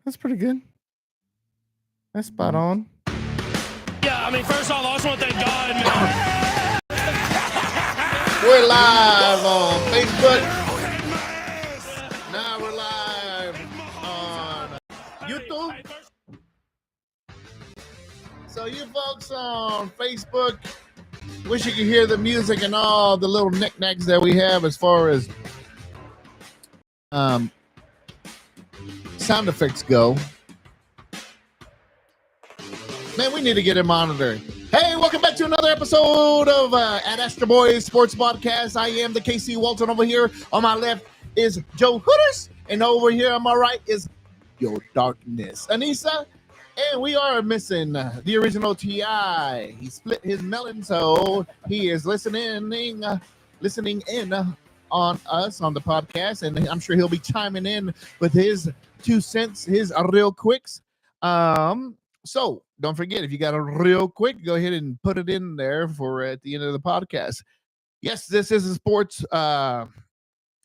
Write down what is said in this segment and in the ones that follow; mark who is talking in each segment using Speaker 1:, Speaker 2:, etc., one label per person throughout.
Speaker 1: That's pretty good. That's spot on.
Speaker 2: Yeah, I mean, first off, I just want to thank God, man.
Speaker 3: We're live on Facebook. Now we're live on YouTube. So you folks on Facebook, wish you could hear the music and all the little knickknacks that we have as far as sound effects go. Man, we need to get it monitored. Hey, welcome back to another episode of At Astro Boys Sports Podcast. I am the KC Walton. Over here on my left is Joe Hooters, and over here on my right is Your Darkness, Anissa. And we are missing the original T.I. He split his melon, so he is listening in on us on the podcast, and I'm sure he'll be chiming in with his 2 cents, his real quicks. So don't forget, if you got a real quick, go ahead and put it in there for at the end of the podcast. Yes, this is a sports at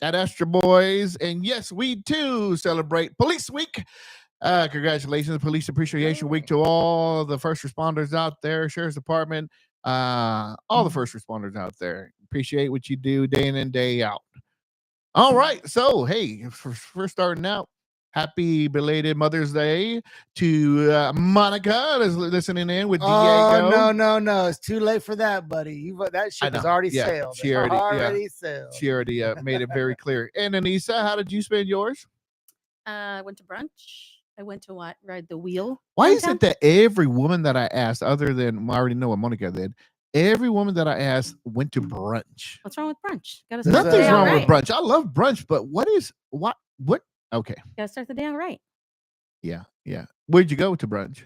Speaker 3: Astro Boys, and yes, we too celebrate Police Week. Congratulations, Police Appreciation Week to all the first responders out there, Sheriff's Department, all the first responders out there. Appreciate what you do day in and day out. All right, so hey, for starting out, happy belated Mother's Day to Monica that's listening in with Diego.
Speaker 1: Oh, no. It's too late for that, buddy. That ship has already sailed.
Speaker 3: She already
Speaker 1: sailed.
Speaker 3: She already made it very clear. And Anissa, how did you spend yours?
Speaker 4: I went to brunch. I went to ride the wheel.
Speaker 3: Why is it that every woman that I asked, other than I already know what Monica did, every woman that I asked went to brunch?
Speaker 4: What's wrong with brunch?
Speaker 3: Nothing's wrong with brunch. I love brunch, but what? Okay.
Speaker 4: Gotta start the day out right.
Speaker 3: Yeah. Where'd you go to brunch?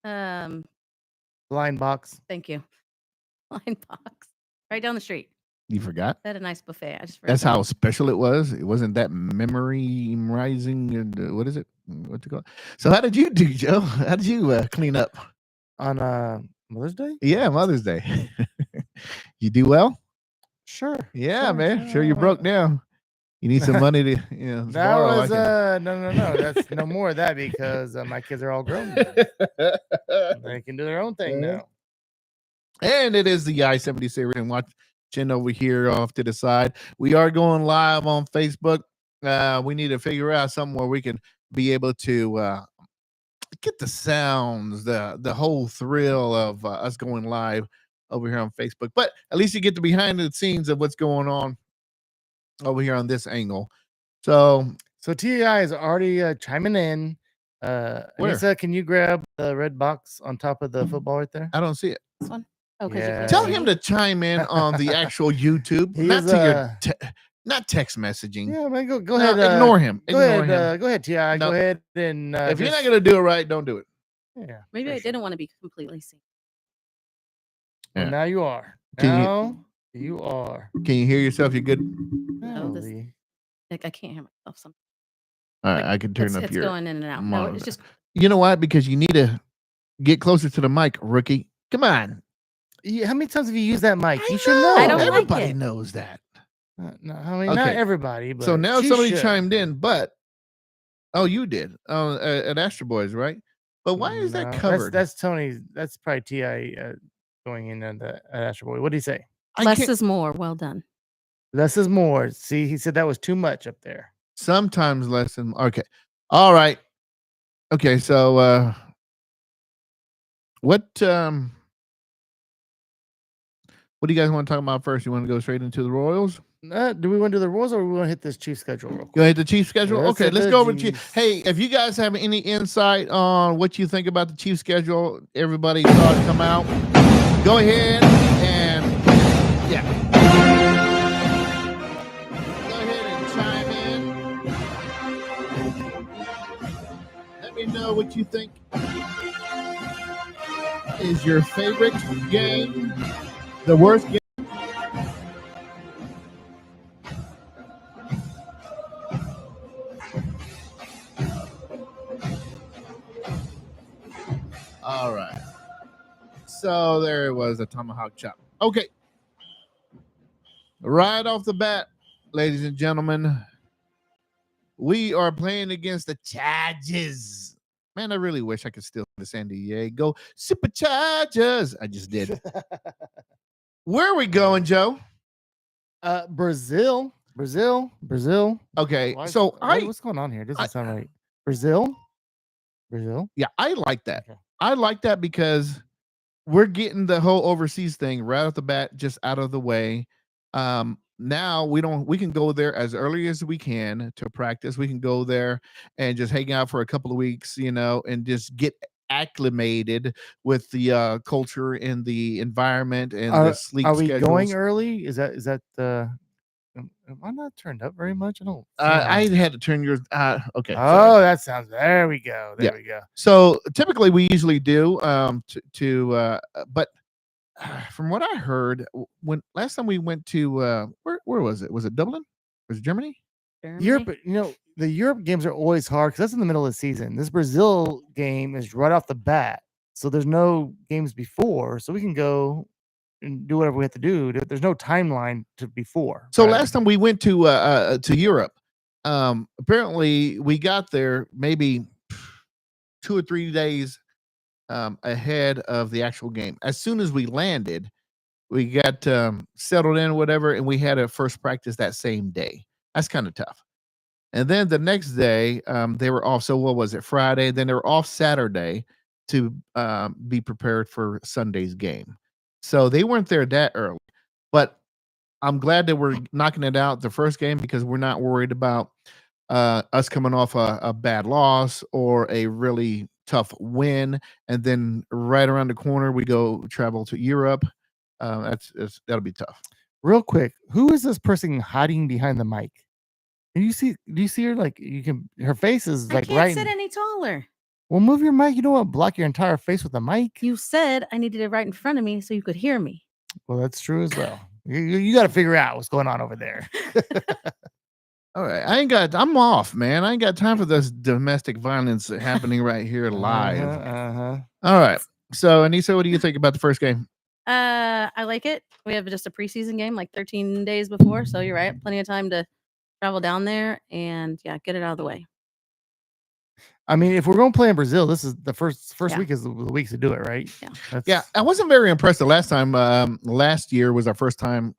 Speaker 1: Blind Box.
Speaker 4: Thank you. Blind Box. Right down the street.
Speaker 3: You forgot?
Speaker 4: They had a nice buffet. I just forgot.
Speaker 3: That's how special it was. It wasn't that memorizing. What is it? What's it called? So how did you do, Joe? How did you clean up?
Speaker 1: On Mother's Day?
Speaker 3: Yeah, Mother's Day. You do well?
Speaker 1: Sure.
Speaker 3: Yeah, man. Sure you broke down. You need some money to,
Speaker 1: that was no. That's no more of that because my kids are all grown. They can do their own thing now.
Speaker 3: And it is the I70 series, and watching over here off to the side. We are going live on Facebook. We need to figure out something where we can be able to get the sounds, the whole thrill of us going live over here on Facebook. But at least you get the behind the scenes of what's going on over here on this angle. So
Speaker 1: T.I. is already chiming in. Anissa, can you grab the red box on top of the football right there?
Speaker 3: I don't see it.
Speaker 4: This one? Oh,
Speaker 1: yeah.
Speaker 3: Tell him to chime in on the actual YouTube, not text messaging.
Speaker 1: Yeah, man, go ahead.
Speaker 3: Ignore him.
Speaker 1: Go ahead, T.I.
Speaker 3: No.
Speaker 1: Go ahead and
Speaker 3: if you're not gonna do it right, don't do it.
Speaker 1: Yeah.
Speaker 4: Maybe I didn't want to be completely seen.
Speaker 1: Well, now you are. You are.
Speaker 3: Can you hear yourself? You're good.
Speaker 4: I can't hear myself. Sometimes.
Speaker 3: All right, I can turn up
Speaker 4: it's
Speaker 3: your.
Speaker 4: Going in and out.
Speaker 3: Monitor.
Speaker 4: No, it's just.
Speaker 3: You know what? Because you need to get closer to the mic, rookie. Come on.
Speaker 1: How many times have you used that mic? You should know.
Speaker 4: I don't
Speaker 3: Everybody
Speaker 4: like it.
Speaker 3: knows that.
Speaker 1: No, I mean not everybody. But
Speaker 3: so now somebody chimed in, but you did. At Astro Boys, right? But why is that covered?
Speaker 1: That's Tony. That's probably T.I. Going in at Astro Boy. What did he say?
Speaker 4: Less is more. Well done.
Speaker 1: Less is more. See, he said that was too much up there.
Speaker 3: Sometimes less than. Okay. All right. Okay. So what do you guys want to talk about first? You want to go straight into the Royals?
Speaker 1: Do we want to do the Royals or we want to hit this Chiefs schedule real quick?
Speaker 3: Go ahead, the Chiefs schedule?
Speaker 1: Yeah,
Speaker 3: okay, let's go over to Chiefs. Hey, if you guys have any insight on what you think about the Chiefs schedule, everybody saw it come out. Go ahead and go ahead and chime in. Let me know what you think is your favorite game, the worst game. All right. So there it was, a tomahawk chop. Okay. Right off the bat, ladies and gentlemen, We are playing against the Chargers. Man, I really wish I could still the San Diego Superchargers. I just did. Where are we going, Joe?
Speaker 1: Brazil.
Speaker 3: Okay,
Speaker 1: what's going on here? Doesn't sound right. Brazil.
Speaker 3: Yeah, I like that.
Speaker 1: Okay.
Speaker 3: I like that because we're getting the whole overseas thing right off the bat, just out of the way. Now we can go there as early as we can to practice. We can go there and just hang out for a couple of weeks, and just get acclimated with the culture and the environment and the sleep
Speaker 1: Are we
Speaker 3: schedules.
Speaker 1: going early? Is that the? Am I not turned up very much? I don't.
Speaker 3: I had to turn yours. Okay.
Speaker 1: Oh, that sounds. There we go.
Speaker 3: Yeah.
Speaker 1: We go.
Speaker 3: So typically we usually do but from what I heard, when last time we went to where was it? Was it Dublin? Was it Germany?
Speaker 1: Europe. The Europe games are always hard because that's in the middle of the season. This Brazil game is right off the bat, so there's no games before, so we can go and do whatever we have to do. There's no timeline to before.
Speaker 3: So
Speaker 1: right?
Speaker 3: last time we went to Europe, apparently we got there maybe 2 or 3 days ahead of the actual game. As soon as we landed, we got settled in, whatever, and we had a first practice that same day. That's kind of tough. And then the next day, they were off. So what was it? Friday. Then they were off Saturday to be prepared for Sunday's game. So they weren't there that early. But I'm glad that we're knocking it out the first game because we're not worried about us coming off a bad loss or a really tough win. And then right around the corner, we go travel to Europe. That'll be tough.
Speaker 1: Real quick, who is this person hiding behind the mic? Do you see her? Like her face is like
Speaker 4: I can't
Speaker 1: right.
Speaker 4: sit any taller.
Speaker 1: Well, move your mic. You don't want to block your entire face with a mic.
Speaker 4: You said I needed it right in front of me so you could hear me.
Speaker 1: Well, that's true as well. You got to figure out what's going on over there.
Speaker 3: All right, I'm off, man. I ain't got time for this domestic violence happening right here live. All right. So, Anissa, what do you think about the first game?
Speaker 4: I like it. We have just a preseason game like 13 days before, so you're right. Plenty of time to travel down there and get it out of the way.
Speaker 1: I mean, if we're going to play in Brazil, this is the first week is the week to do it, right?
Speaker 4: Yeah.
Speaker 3: I wasn't very impressed the last time. Last year was our first time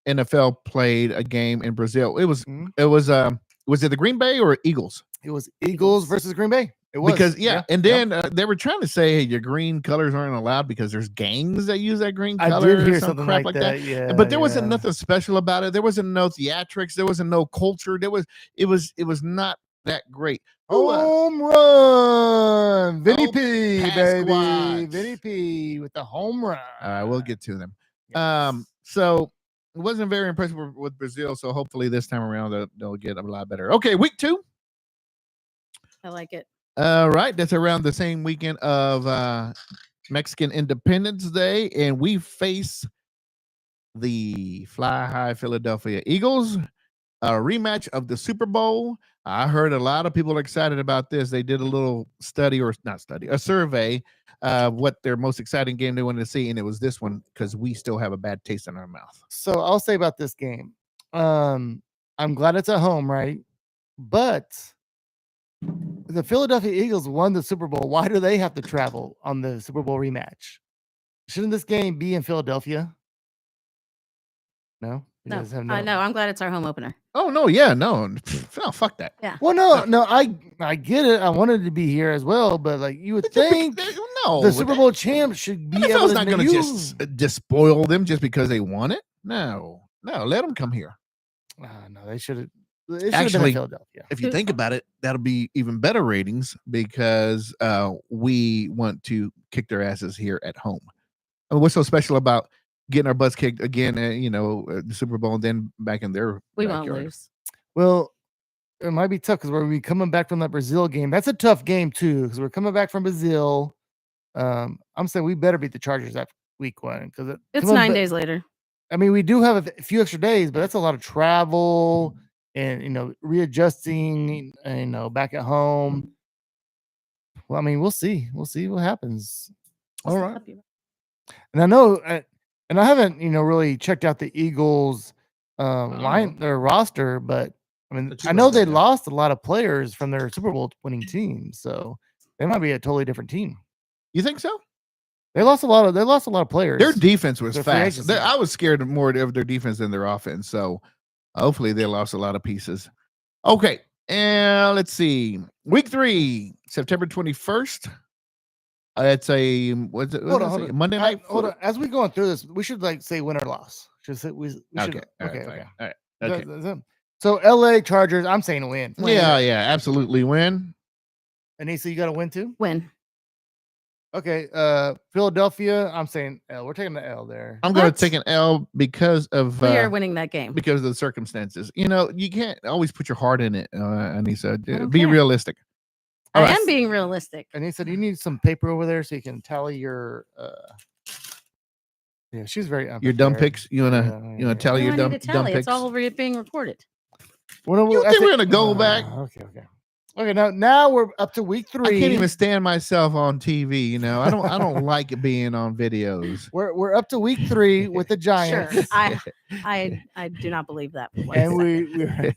Speaker 3: NFL played a game in Brazil. Was it the Green Bay or Eagles?
Speaker 1: It was Eagles versus Green Bay. It was
Speaker 3: because and then they were trying to say, hey, your green colors aren't allowed because there's gangs that use that green color.
Speaker 1: I did hear something crap like that. Yeah,
Speaker 3: but there wasn't nothing special about it. There wasn't no theatrics. There wasn't no culture. It was not that great.
Speaker 1: Home run, Vinny P, baby,
Speaker 3: Pasquatch.
Speaker 1: Vinny P with the home run.
Speaker 3: All right, we'll get to them.
Speaker 1: Yes.
Speaker 3: So it wasn't very impressive with Brazil. So hopefully this time around they'll get a lot better. Okay, week 2.
Speaker 4: I like it.
Speaker 3: All right, that's around the same weekend of Mexican Independence Day, and we face the Fly High Philadelphia Eagles, a rematch of the Super Bowl. I heard a lot of people are excited about this. They did a little a survey of what their most exciting game they wanted to see, and it was this one because we still have a bad taste in our mouth.
Speaker 1: So I'll say about this game, I'm glad it's at home, right? But the Philadelphia Eagles won the Super Bowl. Why do they have to travel on the Super Bowl rematch? Shouldn't this game be in Philadelphia? No?
Speaker 4: No, I'm glad it's our home opener.
Speaker 3: Oh, no, yeah, no, fuck that.
Speaker 4: Yeah.
Speaker 1: Well, no, I get it. I wanted to be here as well, but like you would think the Super Bowl champ should be able to
Speaker 3: not going to just spoil them just because they won it. No, let them come here.
Speaker 1: No, they should have.
Speaker 3: Actually,
Speaker 1: Philadelphia.
Speaker 3: If you think about it, that'll be even better ratings because we want to kick their asses here at home. I mean, what's so special about getting our butts kicked again, the Super Bowl and then back in their backyard?
Speaker 4: Won't lose.
Speaker 1: Well, it might be tough because we're be coming back from that Brazil game. That's a tough game too because we're coming back from Brazil. I'm saying we better beat the Chargers that week 1 because
Speaker 4: it's 9 days later.
Speaker 1: I mean, we do have a few extra days, but that's a lot of travel and readjusting. Back at home. Well, I mean, we'll see. We'll see what happens. All right. And I know. And I haven't, really checked out the Eagles their roster, but I mean,
Speaker 3: But you
Speaker 1: I know
Speaker 3: wrote that
Speaker 1: they
Speaker 3: down.
Speaker 1: lost a lot of players from their Super Bowl winning team, so they might be a totally different team.
Speaker 3: You think so?
Speaker 1: They lost a lot of players.
Speaker 3: Their defense was
Speaker 1: Their free
Speaker 3: fast.
Speaker 1: agency.
Speaker 3: I was scared more of their defense than their offense. So hopefully they lost a lot of pieces. Okay. And let's see. Week 3, September 21st. It's a
Speaker 1: Hold on.
Speaker 3: Monday night.
Speaker 1: Hold on. As we going through this, we should like say win or loss. We should.
Speaker 3: Okay.
Speaker 1: Okay.
Speaker 3: All right. Okay.
Speaker 1: So LA Chargers, I'm saying win.
Speaker 3: Yeah, absolutely win.
Speaker 1: Anissa, you got to win too.
Speaker 4: Win.
Speaker 1: Okay. Philadelphia, I'm saying L. We're taking the L there.
Speaker 3: I'm going to
Speaker 4: What?
Speaker 3: take an L because of
Speaker 4: We are winning that game.
Speaker 3: because of the circumstances. You know, you can't always put your heart in it, Anissa.
Speaker 4: don't
Speaker 3: Be
Speaker 4: care.
Speaker 3: realistic.
Speaker 4: I
Speaker 3: All right.
Speaker 4: am being realistic.
Speaker 1: Anissa, do you need some paper over there so you can tally your yeah, she's very
Speaker 3: Your dumb
Speaker 1: unprepared.
Speaker 3: picks. You wanna tally your
Speaker 4: I
Speaker 3: dumb
Speaker 4: need to tally.
Speaker 3: picks?
Speaker 4: It's all over it being recorded.
Speaker 3: You think we're gonna go back?
Speaker 1: Okay, now we're up to week 3.
Speaker 3: I can't even stand myself on TV. You know, I don't like being on videos.
Speaker 1: We're up to week 3 with the Giants.
Speaker 4: Sure. I do not believe that. For 1
Speaker 1: And
Speaker 4: second.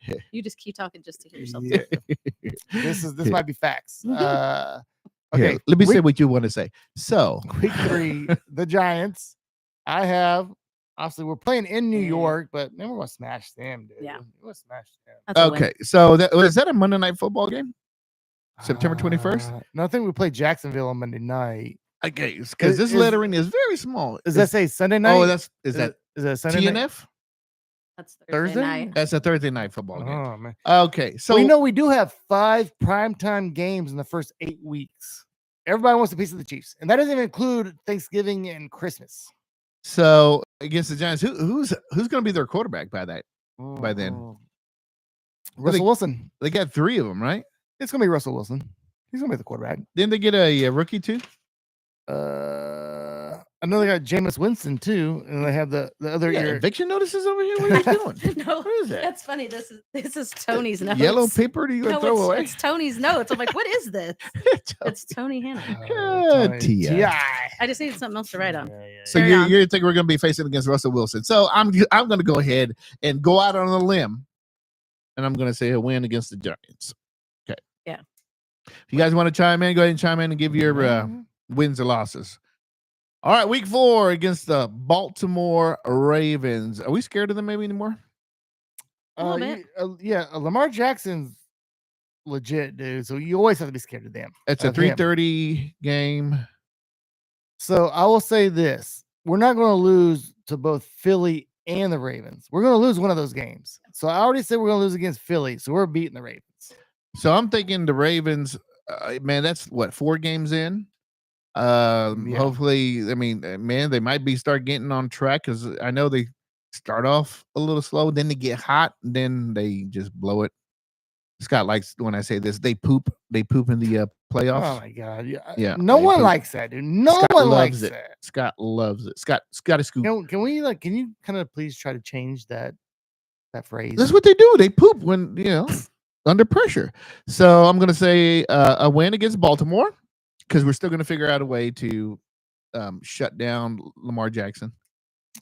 Speaker 1: we
Speaker 4: You just keep talking just to hear yourself.
Speaker 1: yeah, this might be facts.
Speaker 3: Okay,
Speaker 1: Okay,
Speaker 3: let me say
Speaker 1: week-
Speaker 3: what you want to say. So
Speaker 1: week 3, the Giants. I have obviously we're playing in New York, but then we're gonna smash them, dude.
Speaker 4: Yeah.
Speaker 1: We're gonna smash them.
Speaker 4: That's a win.
Speaker 3: okay, so is that a Monday night football game? September 21st?
Speaker 1: No, I think we play Jacksonville on Monday night.
Speaker 3: Okay, because this
Speaker 1: is-
Speaker 3: lettering is very small.
Speaker 1: Does that say Sunday night?
Speaker 3: Oh, is that
Speaker 1: Sunday night?
Speaker 3: TNF?
Speaker 4: That's
Speaker 1: Thursday?
Speaker 4: Thursday night.
Speaker 3: That's a Thursday night football game.
Speaker 1: Oh man.
Speaker 3: Okay, so
Speaker 1: So we know we do have 5 primetime games in the first 8 weeks. Everybody wants a piece of the Chiefs, and that doesn't even include Thanksgiving and Christmas.
Speaker 3: so against the Giants, who's going to be their quarterback by then?
Speaker 1: Russell Wilson.
Speaker 3: They got 3 of them, right?
Speaker 1: It's gonna be Russell Wilson. He's gonna be the quarterback.
Speaker 3: Didn't they get a rookie too?
Speaker 1: I know they got Jameis Winston too, and they have the other
Speaker 3: Yeah,
Speaker 1: year.
Speaker 3: eviction notices over here. What are you doing?
Speaker 4: No,
Speaker 3: What is that?
Speaker 4: that's funny. This is Tony's notes.
Speaker 3: Yellow paper? Do you gonna
Speaker 4: No,
Speaker 3: throw away?
Speaker 4: it's Tony's notes. I'm like, what is this? It's Tony Hannah.
Speaker 3: T.I.
Speaker 4: I just needed something else to write on.
Speaker 3: So
Speaker 4: Carry
Speaker 3: you
Speaker 4: on.
Speaker 3: you think we're going to be facing against Russell Wilson? So I'm going to go ahead and go out on a limb, and I'm going to say a win against the Giants. Okay.
Speaker 4: Yeah.
Speaker 3: If you guys want to chime in, go ahead and chime in and give your wins or losses. All right, week 4 against the Baltimore Ravens. Are we scared of them maybe anymore?
Speaker 4: A little bit.
Speaker 1: Lamar Jackson's legit, dude. So you always have to be scared of them.
Speaker 3: It's a
Speaker 1: Of him.
Speaker 3: 3:30 game.
Speaker 1: So I will say this: we're not going to lose to both Philly and the Ravens. We're going to lose one of those games. So I already said we're going to lose against Philly. So we're beating the Ravens.
Speaker 3: So I'm thinking the Ravens. Man, that's what 4 games in. Hopefully, I mean, man, they might start getting on track because I know they start off a little slow, then they get hot, and then they just blow it. Scott likes when I say this. They poop in the playoffs.
Speaker 1: Oh my god!
Speaker 3: Yeah,
Speaker 1: No
Speaker 3: they
Speaker 1: one
Speaker 3: poop.
Speaker 1: likes that, dude. No
Speaker 3: Scott
Speaker 1: one
Speaker 3: loves
Speaker 1: likes
Speaker 3: it.
Speaker 1: that.
Speaker 3: Scott loves it. Scott is scoop.
Speaker 1: Can you kind of please try to change that phrase?
Speaker 3: That's what they do. They poop when under pressure. So I'm gonna say a win against Baltimore because we're still gonna figure out a way to shut down Lamar Jackson.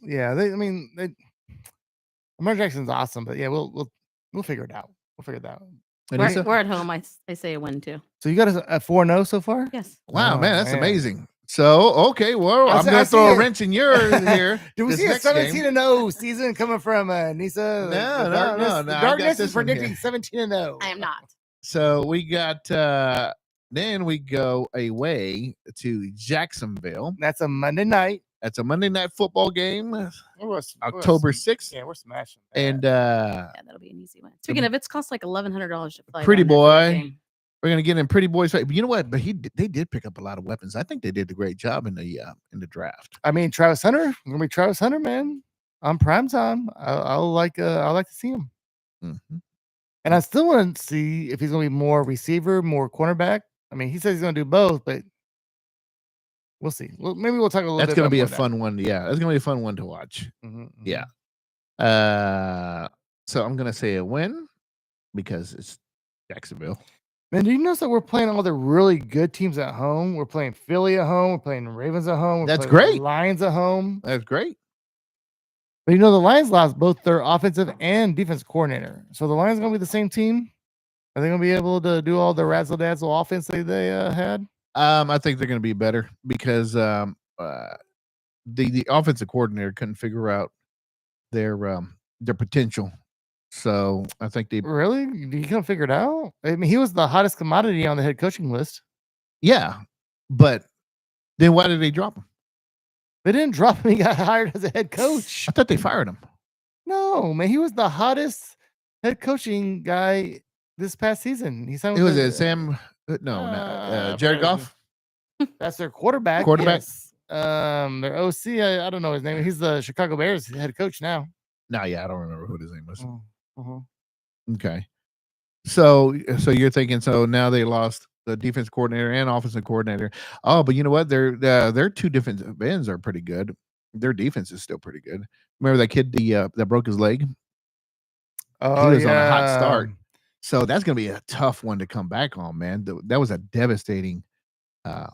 Speaker 1: Yeah, Lamar Jackson's awesome, but yeah, we'll figure it out. We'll figure it out.
Speaker 3: And Issa?
Speaker 4: We're at home. I say a win too.
Speaker 1: So you got a 4-0 so far?
Speaker 4: Yes.
Speaker 3: Wow,
Speaker 1: Oh,
Speaker 3: man, that's
Speaker 1: man.
Speaker 3: amazing. So okay, well, I'm
Speaker 1: I
Speaker 3: gonna
Speaker 1: see
Speaker 3: throw a
Speaker 1: it.
Speaker 3: wrench in yours here.
Speaker 1: Did we
Speaker 3: this
Speaker 1: see a
Speaker 3: next game.
Speaker 1: 17-0 season coming from Nisa?
Speaker 3: No,
Speaker 1: The
Speaker 3: no.
Speaker 1: The
Speaker 3: I got
Speaker 1: darkness
Speaker 3: this
Speaker 1: is
Speaker 3: one here.
Speaker 1: predicting 17-0.
Speaker 4: I am not.
Speaker 3: So we got then we go away to Jacksonville.
Speaker 1: That's a Monday night.
Speaker 3: That's a Monday night football game,
Speaker 1: We're
Speaker 3: October 6th.
Speaker 1: Yeah, we're smashing. that.
Speaker 3: And
Speaker 4: Yeah, that'll be an easy win. Speaking of, it's cost like $1,100 to play.
Speaker 3: Pretty
Speaker 4: down there for that
Speaker 3: boy.
Speaker 4: game.
Speaker 3: we're gonna get in Pretty Boy's fight. But you know what? But they did pick up a lot of weapons. I think they did a great job in the draft.
Speaker 1: I mean, Travis Hunter. Gonna be Travis Hunter, man. On prime time. I'll like to see him.
Speaker 3: Mhm.
Speaker 1: And I still want to see if he's going to be more receiver, more cornerback. I mean, he says he's going to do both, but we'll see. Well, maybe we'll talk a little
Speaker 3: That's
Speaker 1: bit.
Speaker 3: gonna be a
Speaker 1: about
Speaker 3: fun one. Yeah, that's gonna be a fun one to watch.
Speaker 1: that. Mhm, mhm.
Speaker 3: Yeah. So I'm gonna say a win because it's Jacksonville.
Speaker 1: Man, do you notice that we're playing all the really good teams at home? We're playing Philly at home. We're playing Ravens at home. We're
Speaker 3: That's
Speaker 1: playing
Speaker 3: great.
Speaker 1: Lions at home.
Speaker 3: That's great.
Speaker 1: But you know, the Lions lost both their offensive and defense coordinator. So the Lions going to be the same team? Are they going to be able to do all the razzle dazzle offense they had?
Speaker 3: I think they're going to be better because the offensive coordinator couldn't figure out their potential. So I think they
Speaker 1: Really? You can't figure it out? I mean, he was the hottest commodity on the head coaching list.
Speaker 3: yeah, but then why did they drop him?
Speaker 1: They didn't drop him. He got hired as a head coach.
Speaker 3: I thought they fired him.
Speaker 1: No, man, he was the hottest head coaching guy this past season. He signed
Speaker 3: It
Speaker 1: with
Speaker 3: was Sam. No, not, Jared Goff.
Speaker 1: That's their quarterback.
Speaker 3: Quarterback?
Speaker 1: Yes. Their OC. I don't know his name. He's the Chicago Bears head coach now.
Speaker 3: No, yeah, I don't remember who his name was.
Speaker 1: Uh-huh.
Speaker 3: Okay, so you're thinking so now they lost the defense coordinator and offensive coordinator. Oh, but you know what? Their two defensive ends are pretty good. Their defense is still pretty good. Remember that kid that broke his leg?
Speaker 1: Oh,
Speaker 3: He was on a hot
Speaker 1: yeah.
Speaker 3: start. So that's going to be a tough one to come back on, man. That was a devastating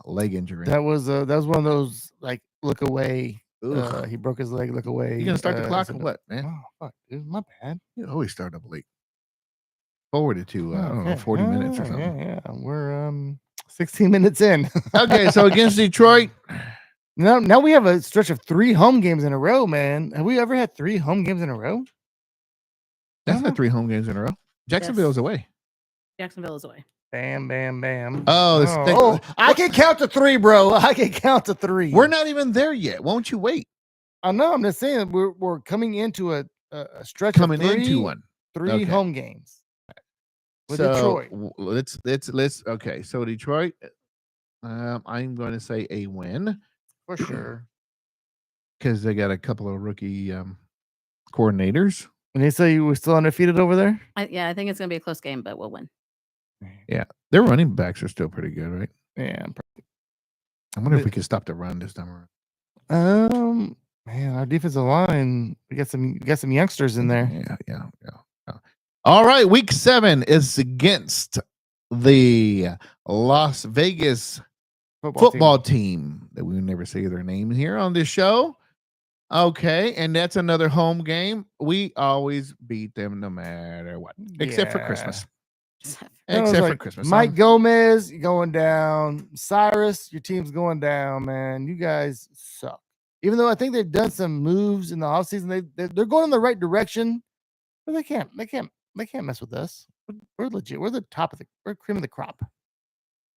Speaker 3: leg injury.
Speaker 1: That was one of those like look away.
Speaker 3: Ugh.
Speaker 1: He broke his leg. Look away.
Speaker 3: You gonna start the clock or what, man?
Speaker 1: Oh, fuck, dude, my bad.
Speaker 3: You always start up late. Forwarded to I don't know,
Speaker 1: Okay.
Speaker 3: 40 minutes or something.
Speaker 1: Yeah. We're 16 minutes in.
Speaker 3: Okay, so against Detroit.
Speaker 1: Now we have a stretch of 3 home games in a row, man. Have we ever had 3 home games in a row?
Speaker 3: That's not 3 home games in a row. Jacksonville's away.
Speaker 4: Jacksonville is away.
Speaker 1: Bam, bam, bam.
Speaker 3: Oh,
Speaker 1: I can count to 3, bro. I can count to 3.
Speaker 3: We're not even there yet. Won't you wait?
Speaker 1: I know. I'm just saying we're coming into a stretch
Speaker 3: Coming
Speaker 1: of 3,
Speaker 3: into one.
Speaker 1: 3
Speaker 3: Okay.
Speaker 1: home games with
Speaker 3: So
Speaker 1: Detroit.
Speaker 3: let's okay. So Detroit, I'm going to say a win
Speaker 1: For sure.
Speaker 3: because they got a couple of rookie coordinators.
Speaker 1: And they say you were still undefeated over there?
Speaker 4: I think it's going to be a close game, but we'll win.
Speaker 3: Yeah, their running backs are still pretty good, right?
Speaker 1: Yeah.
Speaker 3: I wonder if we could stop the run this time around.
Speaker 1: Man, our defensive line, we got some youngsters in there.
Speaker 3: Yeah. All right, week 7 is against the Las Vegas football team that we never say their name here on this show. Okay, and that's another home game. We always beat them no matter what, except for Christmas. Except for Christmas.
Speaker 1: Mike Gomez, you're going down. Cyrus, your team's going down, man. You guys suck. Even though I think they've done some moves in the offseason, they're going in the right direction, but they can't mess with us. We're legit. We're the top of we're cream of the crop.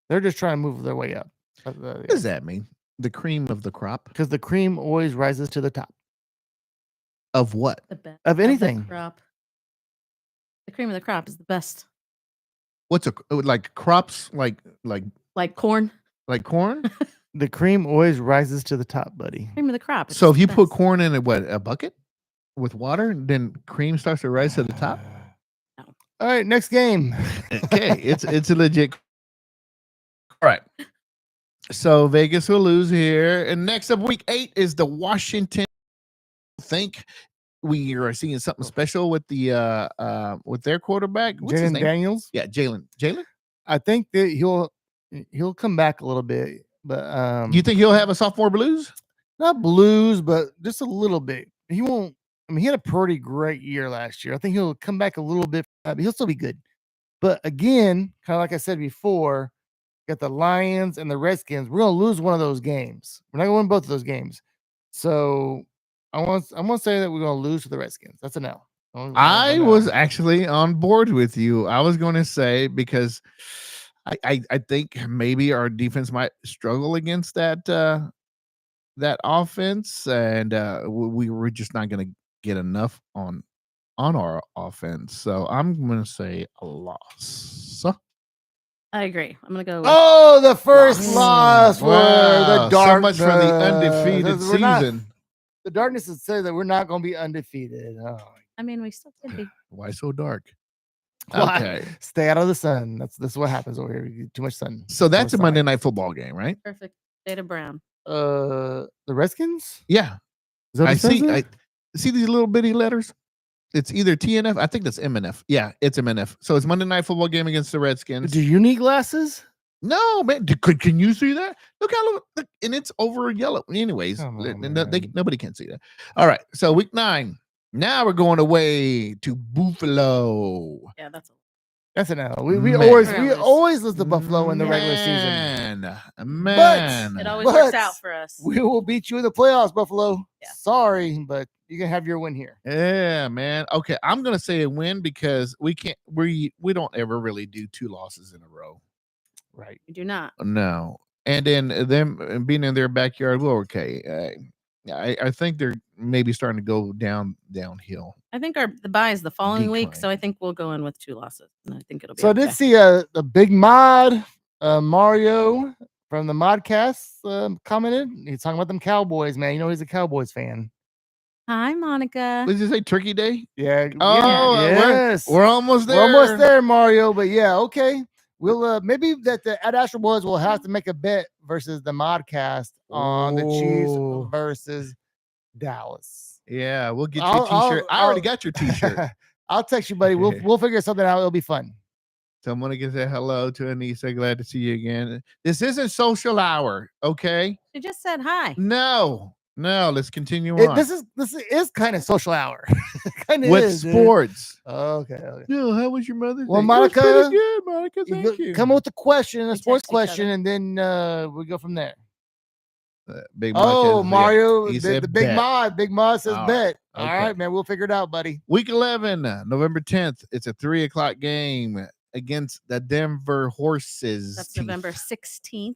Speaker 1: They're just trying to move their way up.
Speaker 3: What does that mean? The cream of the crop?
Speaker 1: Because the cream always rises to the top.
Speaker 3: Of what?
Speaker 4: The best
Speaker 1: Of anything.
Speaker 4: crop. The cream of the crop is the best.
Speaker 3: What's like crops like
Speaker 4: corn?
Speaker 3: Like corn?
Speaker 1: The cream always rises to the top, buddy.
Speaker 4: Cream of the crop.
Speaker 3: So if you put corn in a bucket with water, then cream starts to rise to the top?
Speaker 4: No.
Speaker 1: All right, next game.
Speaker 3: Okay, it's a legit. All right. So Vegas will lose here. And next up, week 8 is the Washington. I think we are seeing something special with with their quarterback. What's his
Speaker 1: Jalen
Speaker 3: name?
Speaker 1: Daniels.
Speaker 3: Yeah, Jalen.
Speaker 1: I think that he'll come back a little bit, but
Speaker 3: You think he'll have a sophomore blues?
Speaker 1: not blues, but just a little bit. He won't. I mean, he had a pretty great year last year. I think he'll come back a little bit. But he'll still be good. But again, kind of like I said before, got the Lions and the Redskins. We're gonna lose one of those games. We're not gonna win both of those games. So I'm gonna say that we're gonna lose to the Redskins. That's an L.
Speaker 3: I was actually on board with you. I was going to say because I think maybe our defense might struggle against that offense, and we were just not going to get enough on our offense. So I'm going to say a loss.
Speaker 4: I agree. I'm going to go with
Speaker 1: Oh, the first loss for
Speaker 3: Wow,
Speaker 1: the dark.
Speaker 3: so much for the undefeated season.
Speaker 1: The darkness has said that we're not going to be undefeated. Oh,
Speaker 4: I mean, we still could be.
Speaker 3: Why so dark?
Speaker 1: why?
Speaker 3: Okay,
Speaker 1: Stay out of the sun. That's what happens over here. You get too much sun.
Speaker 3: so that's a
Speaker 1: Outside.
Speaker 3: Monday Night Football game, right?
Speaker 4: Perfect. Data Brown.
Speaker 1: The Redskins.
Speaker 3: Yeah,
Speaker 1: Is that what
Speaker 3: I
Speaker 1: it says
Speaker 3: see.
Speaker 1: there?
Speaker 3: I see these little bitty letters. It's either TNF. I think that's MNF. Yeah, it's MNF. So it's Monday Night Football game against the Redskins.
Speaker 1: Do you need glasses?
Speaker 3: No, man. Can you see that? Look, and it's over yellow. Anyways,
Speaker 1: Come on,
Speaker 3: nobody can see that. All right. So week 9. Now we're going away to Buffalo.
Speaker 4: Yeah, that's
Speaker 1: That's an L.
Speaker 3: Man.
Speaker 1: We always lose to Buffalo in the regular season.
Speaker 3: Man.
Speaker 4: it. Always works out for us.
Speaker 1: We will beat you in the playoffs, Buffalo.
Speaker 4: Yeah.
Speaker 1: Sorry, but you can have your win here.
Speaker 3: Yeah, man. Okay, I'm gonna say a win because we can't. We don't ever really do 2 losses in a row.
Speaker 1: Right.
Speaker 4: We do not.
Speaker 3: No, and then them being in their backyard. Well, okay. I think they're maybe starting to go downhill.
Speaker 4: I think the bye is the following week, so
Speaker 3: Decline.
Speaker 4: I think we'll go in with 2 losses, and I think it'll be.
Speaker 1: So I did see a big mod, Mario from the Modcast commented. He's talking about them Cowboys, man. You know he's a Cowboys fan.
Speaker 4: Hi, Monica.
Speaker 3: Did you say Turkey Day?
Speaker 1: Yeah.
Speaker 3: Oh,
Speaker 1: yes.
Speaker 3: we're almost there.
Speaker 1: We're almost there, Mario. But yeah, okay. We'll maybe that at Astro Boys will have to make a bet versus the Modcast on the Chiefs versus Dallas.
Speaker 3: Yeah, we'll get you a T-shirt. I already got your T-shirt.
Speaker 1: I'll text you, buddy. We'll figure something out. It'll be fun.
Speaker 3: So I'm gonna say hello to Anissa. Glad to see you again. This isn't social hour, okay?
Speaker 4: She just said hi.
Speaker 3: No. Let's continue on.
Speaker 1: This is kind of social hour. Kind of
Speaker 3: with
Speaker 1: is,
Speaker 3: sports.
Speaker 1: Okay.
Speaker 3: Yeah, how was your Mother's Day?
Speaker 1: Well, Monica,
Speaker 3: pretty good, Monica. Thank you.
Speaker 1: Come up with a question, a
Speaker 4: We
Speaker 1: sports
Speaker 4: text each
Speaker 1: question,
Speaker 4: other.
Speaker 1: and then we go from there.
Speaker 3: Big Mod
Speaker 1: Oh,
Speaker 3: says,
Speaker 1: Mario,
Speaker 3: he
Speaker 1: the
Speaker 3: said
Speaker 1: big
Speaker 3: bet.
Speaker 1: mod. Big mod says
Speaker 3: All right,
Speaker 1: bet. All
Speaker 3: okay.
Speaker 1: right, man. We'll figure it out, buddy.
Speaker 3: Week 11, November 10th. It's a 3:00 game against the Denver Horses.
Speaker 4: That's
Speaker 3: team.
Speaker 4: November 16th.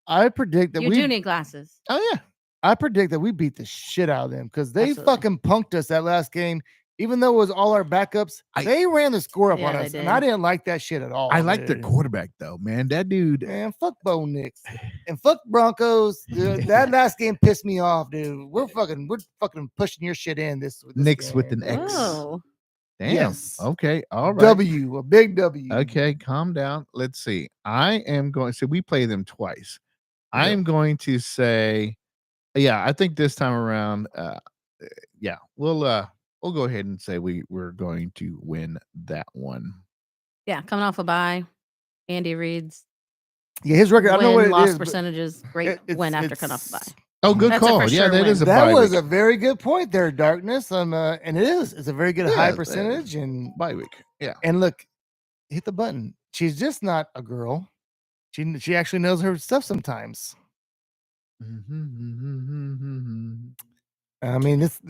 Speaker 1: I predict that
Speaker 4: You do need glasses.
Speaker 3: Oh yeah.
Speaker 1: I predict that we beat the shit out of them because they
Speaker 4: Absolutely.
Speaker 1: fucking punked us that last game. Even though it was all our backups, they ran the score up
Speaker 4: Yeah,
Speaker 1: on
Speaker 4: they
Speaker 1: us,
Speaker 4: did.
Speaker 1: and I didn't like that shit at all.
Speaker 3: I like the
Speaker 1: dude.
Speaker 3: quarterback though, man. That dude.
Speaker 1: Man, fuck Bo Nix and fuck Broncos. Dude, that last game pissed me off, dude. We're fucking pushing your shit in this
Speaker 3: Nix
Speaker 1: game,
Speaker 3: with an
Speaker 1: dude.
Speaker 3: X.
Speaker 4: Oh,
Speaker 3: Damn.
Speaker 1: Yes.
Speaker 3: Okay. All right.
Speaker 1: W, a big W.
Speaker 3: Okay, calm down. Let's see. I am going. So we play them twice. I
Speaker 1: Yeah.
Speaker 3: am going to say, yeah. I think this time around, yeah, we'll go ahead and say we're going to win that one.
Speaker 4: yeah. Coming off a bye, Andy Reid's
Speaker 1: Yeah, his record. I don't know what it
Speaker 4: loss
Speaker 1: is. but
Speaker 4: percentages. Great win after coming off a bye.
Speaker 3: Oh, good
Speaker 4: That's a
Speaker 3: call.
Speaker 4: for
Speaker 3: Yeah,
Speaker 4: sure
Speaker 3: that
Speaker 4: win.
Speaker 3: is a
Speaker 1: That
Speaker 3: bye
Speaker 1: was
Speaker 3: week.
Speaker 1: a very good point there, Darkness. And it is. It's a very good high
Speaker 3: Yeah,
Speaker 1: percentage. And
Speaker 3: bye week. Yeah.
Speaker 1: and look, hit the button. She's just not a girl. She actually knows her stuff sometimes. I mean, this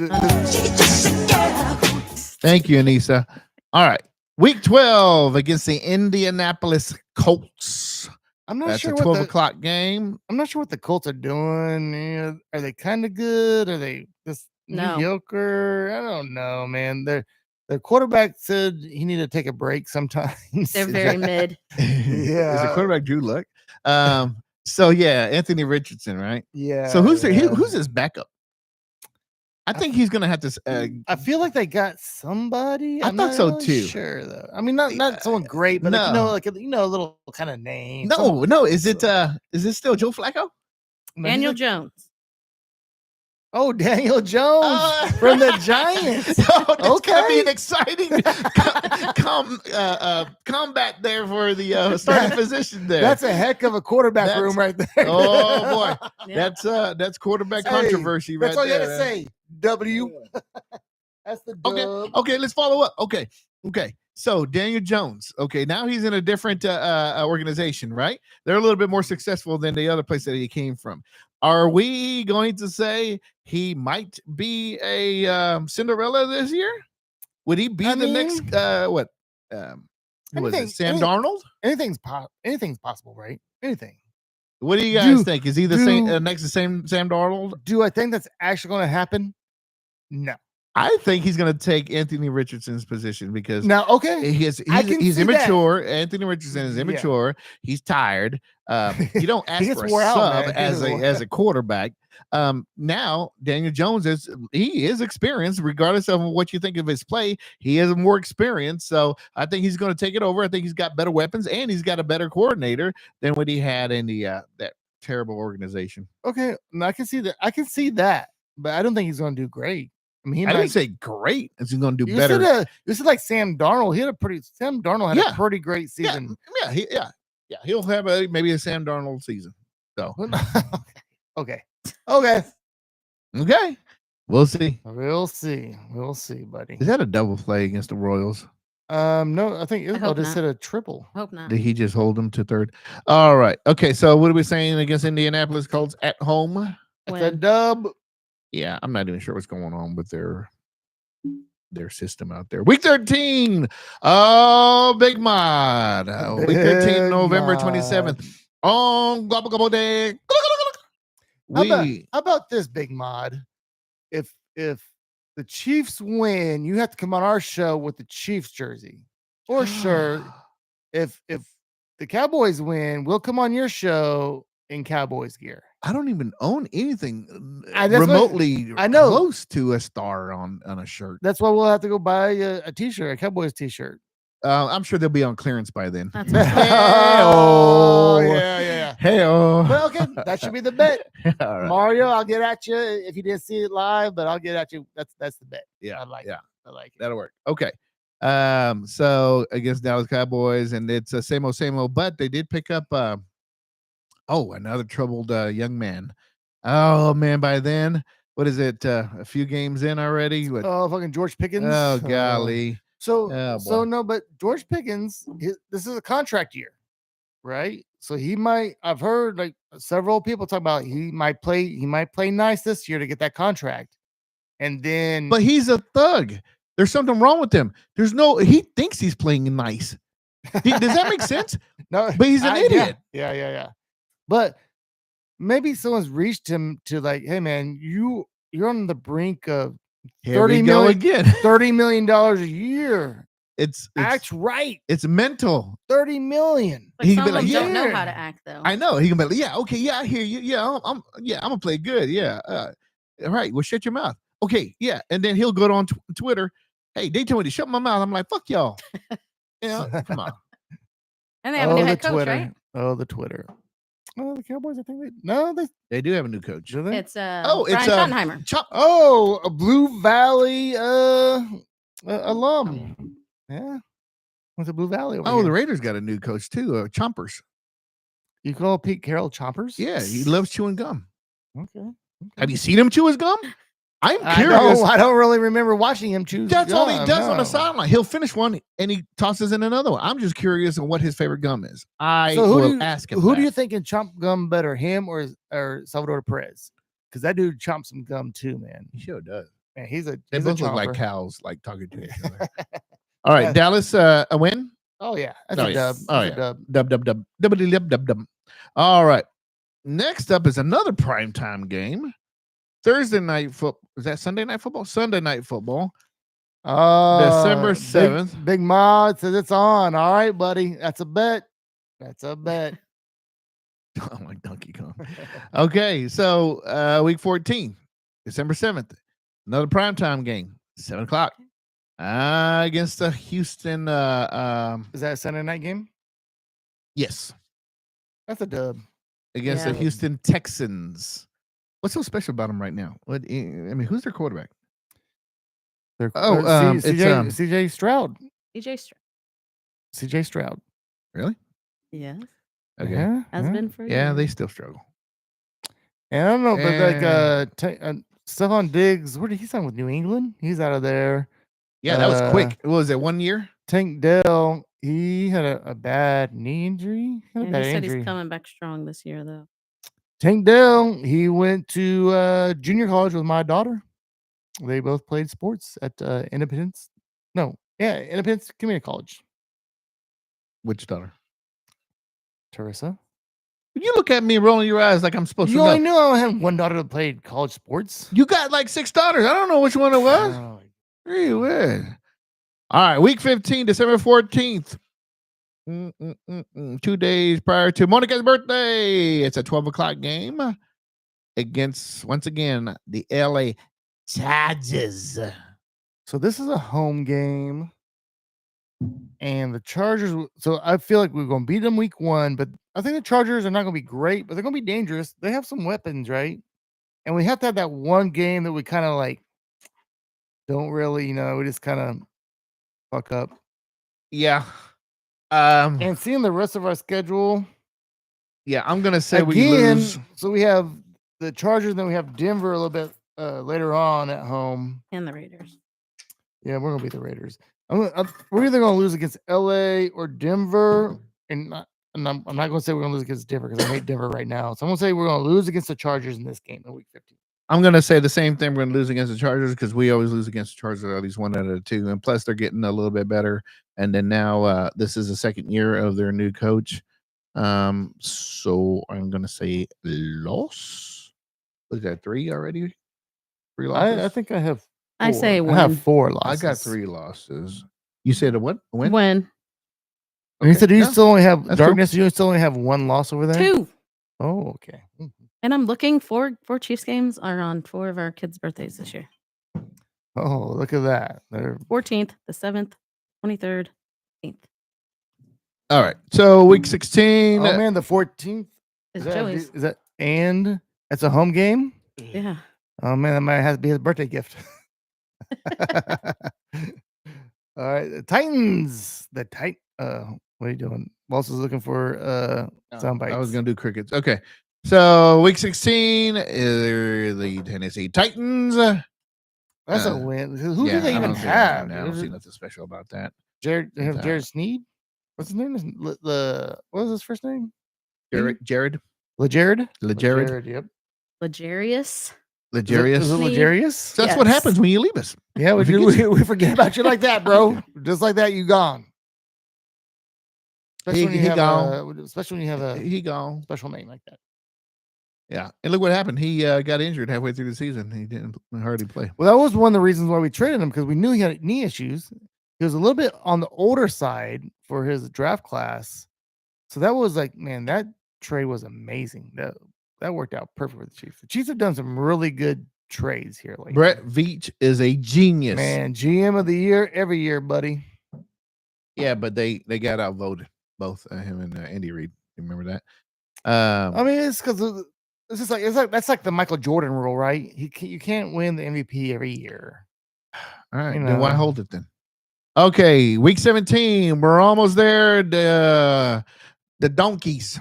Speaker 3: Thank you, Anissa. All right. Week 12 against the Indianapolis Colts.
Speaker 1: I'm not
Speaker 3: That's
Speaker 1: sure
Speaker 3: a
Speaker 1: what
Speaker 3: 12 game.
Speaker 1: I'm not sure what the Colts are doing. Yeah, are they kind of good? Are they just
Speaker 4: No.
Speaker 1: mediocre? I don't know, man. Their quarterback said he needed to take a break sometimes.
Speaker 4: They're very mid.
Speaker 3: Is
Speaker 1: Yeah.
Speaker 3: the quarterback Drew Luck? So yeah, Anthony Richardson, right?
Speaker 1: Yeah.
Speaker 3: So who's
Speaker 1: yeah.
Speaker 3: who's his backup? I think he's gonna have to.
Speaker 1: I feel like they got somebody.
Speaker 3: I
Speaker 1: I'm
Speaker 3: thought
Speaker 1: not
Speaker 3: so,
Speaker 1: really
Speaker 3: too.
Speaker 1: Sure though. I mean, not someone great, but
Speaker 3: No.
Speaker 1: like a little kind of name.
Speaker 3: no. Is it still Joe Flacco?
Speaker 4: Daniel Jones.
Speaker 1: Oh, Daniel Jones from the Giants.
Speaker 3: Oh, it's gonna be
Speaker 1: Okay.
Speaker 3: an exciting combat there for the starting position there.
Speaker 1: That's a heck of a quarterback
Speaker 3: That's-
Speaker 1: room right there.
Speaker 3: Oh boy,
Speaker 4: Yeah.
Speaker 3: that's quarterback
Speaker 1: Hey,
Speaker 3: controversy right
Speaker 1: That's all you
Speaker 3: there.
Speaker 1: gotta say. W. That's the dub.
Speaker 3: Okay, let's follow up. Okay. So Daniel Jones. Okay, now he's in a different organization, right? They're a little bit more successful than the other place that he came from. Are we going to say he might be a Cinderella this year? Would he be the next what? Who was it?
Speaker 1: anything-
Speaker 3: Sam
Speaker 1: any-
Speaker 3: Darnold?
Speaker 1: Anything's possible, right? Anything.
Speaker 3: What do you guys
Speaker 1: Do-
Speaker 3: think? Is he the same
Speaker 1: do-
Speaker 3: next to Sam Darnold?
Speaker 1: Do I think that's actually going to happen? No.
Speaker 3: I think he's going to take Anthony Richardson's position because
Speaker 1: Now, okay.
Speaker 3: he's
Speaker 1: can see that.
Speaker 3: immature. Anthony Richardson is
Speaker 1: Yeah.
Speaker 3: immature. He's tired. You don't ask
Speaker 1: gets
Speaker 3: for a
Speaker 1: wore out,
Speaker 3: sub
Speaker 1: man. He
Speaker 3: as
Speaker 1: gets wore
Speaker 3: a quarterback. Now Daniel Jones is experienced, regardless of what you think of his play. He has more experience, so I think he's going to take it over. I think he's got better weapons and he's got a better coordinator than what he had in the that terrible organization.
Speaker 1: Okay. No, I can see that. But I don't think he's going to do great. I mean, he
Speaker 3: I
Speaker 1: might
Speaker 3: didn't say great. Is he going to do
Speaker 1: you
Speaker 3: better?
Speaker 1: Said, you said like Sam Darnold. Sam Darnold had a pretty great season.
Speaker 3: Yeah. Yeah, he'll have maybe a Sam Darnold season. So
Speaker 1: okay.
Speaker 3: okay, we'll see.
Speaker 1: We'll see, buddy.
Speaker 3: Is that a double play against the Royals?
Speaker 1: No, I think Isabel
Speaker 4: hope
Speaker 1: just
Speaker 4: not.
Speaker 1: hit a triple.
Speaker 4: Hope not.
Speaker 3: Did he just hold them to third? All right. Okay. So what are we saying against Indianapolis Colts at home?
Speaker 1: That's a
Speaker 4: Win.
Speaker 1: dub.
Speaker 3: Yeah, I'm not even sure what's going on with their system out there. Week 13. Oh, Big Mod. Week 13,
Speaker 1: Big
Speaker 3: November
Speaker 1: Mod.
Speaker 3: 27th. On Gobble Gobble Day.
Speaker 1: How about this, Big Mod? If the Chiefs win, you have to come on our show with the Chiefs jersey or shirt. If the Cowboys win, we'll come on your show in Cowboys gear.
Speaker 3: I don't even own anything
Speaker 1: That's what-
Speaker 3: remotely
Speaker 1: I know.
Speaker 3: close to a star on a shirt.
Speaker 1: That's why we'll have to go buy a t-shirt, a Cowboys t-shirt.
Speaker 3: I'm sure they'll be on clearance by then.
Speaker 4: That's
Speaker 1: Oh, yeah.
Speaker 3: Hey-oh.
Speaker 1: Well, okay, that should be the bet.
Speaker 3: All right.
Speaker 1: Mario, I'll get at you if you didn't see it live, but I'll get at you. That's the bet.
Speaker 3: Yeah,
Speaker 1: I like it. I like it.
Speaker 3: That'll work. Okay. So against Dallas Cowboys, and it's a same old, but they did pick up another troubled young man. Oh man, by then, what is it? A few games in already? What?
Speaker 1: Oh, fucking George Pickens.
Speaker 3: Oh golly.
Speaker 1: So
Speaker 3: boy.
Speaker 1: no, but George Pickens, this is a contract year, right? So he might. I've heard like several people talk about he might play nice this year to get that contract, and then.
Speaker 3: But he's a thug. There's something wrong with him. He thinks he's playing nice. Does that make sense?
Speaker 1: No,
Speaker 3: but he's an idiot.
Speaker 1: Yeah. But maybe someone's reached him to like, hey man, you're on the brink of $30 million a year.
Speaker 3: It's
Speaker 1: act right.
Speaker 3: It's mental.
Speaker 1: 30 million.
Speaker 4: But
Speaker 3: He
Speaker 4: some
Speaker 3: can be
Speaker 4: of them
Speaker 3: like,
Speaker 4: don't
Speaker 3: yeah.
Speaker 4: know how to act though.
Speaker 3: I know. He can be like, yeah, okay, yeah, I hear you. Yeah, I'm gonna play good. Yeah. All right. Well, shut your mouth. Okay, yeah. And then he'll go on Twitter. Hey, they told me to shut my mouth. I'm like, fuck y'all. Come on.
Speaker 4: And they have a new head coach,
Speaker 1: Twitter.
Speaker 4: right?
Speaker 1: Oh, the Twitter. Oh, the Cowboys. I think
Speaker 3: they do have a new coach.
Speaker 1: Do they?
Speaker 4: It's
Speaker 3: Brian
Speaker 4: Schottenheimer.
Speaker 1: A Blue Valley alum. Yeah. What's a Blue Valley? Over
Speaker 3: Oh,
Speaker 1: here?
Speaker 3: the Raiders got a new coach too. Chompers.
Speaker 1: You call Pete Carroll Chompers?
Speaker 3: Yeah, he loves chewing gum.
Speaker 1: Okay.
Speaker 3: Have you seen him chew his gum? I'm curious.
Speaker 1: I don't really remember watching him chew.
Speaker 3: That's all he does on the sideline. He'll finish one and he tosses in another one. I'm just curious on what his favorite gum is. I will ask him.
Speaker 1: Who do you think can chomp gum better, him or Salvador Perez? Because that dude chomps some gum too, man.
Speaker 3: He sure does.
Speaker 1: Man, they
Speaker 3: both look like cows, like talking to each other. All right,
Speaker 1: Yeah.
Speaker 3: Dallas, a win.
Speaker 1: Oh yeah, that's a dub.
Speaker 3: Oh yeah, dub. All right. Next up is another primetime game. Thursday night football. Is that Sunday night football? Sunday night football. December 7th.
Speaker 1: Big Mod says it's on. All right, buddy. That's a bet.
Speaker 3: I'm like Donkey Kong. Okay, so week 14, December 7th. Another primetime game, 7:00. Against the Houston.
Speaker 1: Is that a Sunday night game?
Speaker 3: Yes.
Speaker 1: That's a dub.
Speaker 3: Against the Houston Texans. What's so special about them right now? Who's their quarterback?
Speaker 1: CJ Stroud. CJ Stroud.
Speaker 3: Really?
Speaker 4: Yes.
Speaker 3: Okay.
Speaker 1: Yeah,
Speaker 4: Has been for
Speaker 3: Yeah,
Speaker 4: years.
Speaker 3: they still struggle.
Speaker 1: And I don't know, but like Stephon Diggs, where did he sign with New England? He's out of there.
Speaker 3: Yeah, that was quick. What was it, 1 year?
Speaker 1: Tank Dell, he had a bad knee injury.
Speaker 4: And he said he's coming back strong this year, though.
Speaker 1: Tank Dell, he went to junior college with my daughter. They both played sports at Independence. Independence Community College.
Speaker 3: Which daughter?
Speaker 1: Teresa.
Speaker 3: You look at me rolling your eyes like I'm supposed to
Speaker 1: You
Speaker 3: know.
Speaker 1: only knew I had one daughter that played college sports.
Speaker 3: You got like 6 daughters. I don't know which one it was.
Speaker 1: Oh,
Speaker 3: Pretty weird. All right, week 15, December 14th. 2 days prior to Monica's birthday. It's a 12:00 game against, once again, the LA Chargers.
Speaker 1: So this is a home game. And the Chargers, so I feel like we're going to beat them week 1, but I think the Chargers are not going to be great, but they're going to be dangerous. They have some weapons, right? And we have to have that one game that we kind of like don't really, we just kind of fuck up.
Speaker 3: Yeah.
Speaker 1: And seeing the rest of our schedule,
Speaker 3: yeah, I'm gonna say we
Speaker 1: again,
Speaker 3: lose.
Speaker 1: so we have the Chargers, then we have Denver a little bit later on at home.
Speaker 4: And the Raiders.
Speaker 1: Yeah, we're gonna beat the Raiders. We're either gonna lose against LA or Denver, and I'm not gonna say we're gonna lose against Denver because I hate Denver right now. So I'm gonna say we're gonna lose against the Chargers in this game in Week 15.
Speaker 3: I'm gonna say the same thing. We're gonna lose against the Chargers because we always lose against the Chargers at least one out of two, and plus they're getting a little bit better. And then now this is the second year of their new coach. So I'm gonna say loss. Was that 3 already? 3 losses.
Speaker 1: I think I have.
Speaker 4: I say
Speaker 1: I have
Speaker 4: win.
Speaker 1: 4
Speaker 3: I
Speaker 1: losses.
Speaker 3: got 3 losses. You said a what? A win?
Speaker 4: Win.
Speaker 1: And you said you
Speaker 3: yeah.
Speaker 1: still only have
Speaker 3: That's
Speaker 1: Darkness. You still only have 1 loss over there.
Speaker 4: 2.
Speaker 1: Oh, okay.
Speaker 4: And I'm looking for 4 Chiefs games are on 4 of our kids' birthdays this year.
Speaker 1: Oh, look at that. They're
Speaker 4: 14th, the 7th, 23rd, 18th.
Speaker 3: All right. So week 16.
Speaker 1: oh man, the 14th
Speaker 4: Is
Speaker 1: that
Speaker 4: Joey's.
Speaker 1: is that and that's a home game.
Speaker 4: Yeah.
Speaker 1: Oh man, that might have to be his birthday gift. All right, the Titans. The what are you doing? Walsh is looking for sound bites.
Speaker 3: I was gonna do crickets. Okay. So week 16 is the Tennessee Titans.
Speaker 1: That's a win. Who do
Speaker 3: yeah,
Speaker 1: they
Speaker 3: I
Speaker 1: even
Speaker 3: don't see
Speaker 1: have?
Speaker 3: nothing- I don't see nothing special about that.
Speaker 1: They have
Speaker 3: Without-
Speaker 1: Jared Sneed. What's his name? What was his first name?
Speaker 3: Jared.
Speaker 1: LeJared.
Speaker 3: LeJared.
Speaker 1: Yep.
Speaker 4: Legarius.
Speaker 3: Legarius.
Speaker 1: Is it
Speaker 4: Sneed.
Speaker 1: Legarius?
Speaker 3: So that's what
Speaker 4: Yes.
Speaker 3: happens when you leave us.
Speaker 1: Yeah, we forget about you like that, bro. Just like that, you gone. Especially when you
Speaker 3: He
Speaker 1: have
Speaker 3: gone.
Speaker 1: especially when you have a
Speaker 3: He gone.
Speaker 1: special name like that.
Speaker 3: Yeah. And look what happened. He got injured halfway through the season. He didn't hardly play.
Speaker 1: Well, that was one of the reasons why we traded him because we knew he had knee issues. He was a little bit on the older side for his draft class. So that was like, man, that trade was amazing. That worked out perfect for the Chiefs. The Chiefs have done some really good trades here lately.
Speaker 3: Brett Veach is a genius.
Speaker 1: Man, GM of the year every year, buddy.
Speaker 3: Yeah, but they got outvoted, both him and Andy Reid. You remember that?
Speaker 1: I mean, it's because it's like that's like the Michael Jordan rule, right? You can't win the MVP every year.
Speaker 3: All right,
Speaker 1: you
Speaker 3: then why
Speaker 1: know.
Speaker 3: hold it then? Okay, week 17. We're almost there. The Donkeys.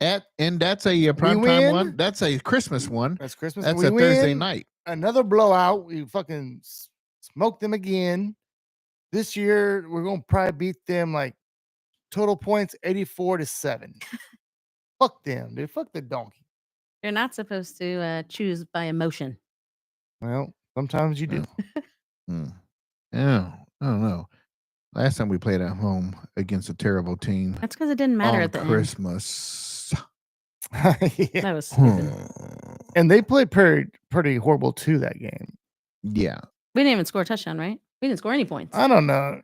Speaker 3: And that's a primetime
Speaker 1: win.
Speaker 3: one. That's a Christmas one.
Speaker 1: That's Christmas.
Speaker 3: That's
Speaker 1: We
Speaker 3: a Thursday
Speaker 1: win.
Speaker 3: night.
Speaker 1: Another blowout. We fucking smoked them again. This year, we're gonna probably beat them like total points 84-7. Fuck them, dude. Fuck the donkey.
Speaker 4: You're not supposed to choose by emotion.
Speaker 1: Well, sometimes you do.
Speaker 3: Yeah, I don't know. Last time we played at home against a terrible team
Speaker 4: That's because it didn't matter
Speaker 3: on
Speaker 4: at the end.
Speaker 3: Christmas.
Speaker 1: Yeah.
Speaker 4: That was stupid.
Speaker 1: And they played pretty horrible too that game.
Speaker 3: Yeah.
Speaker 4: We didn't even score a touchdown, right? We didn't score any points.
Speaker 1: I don't know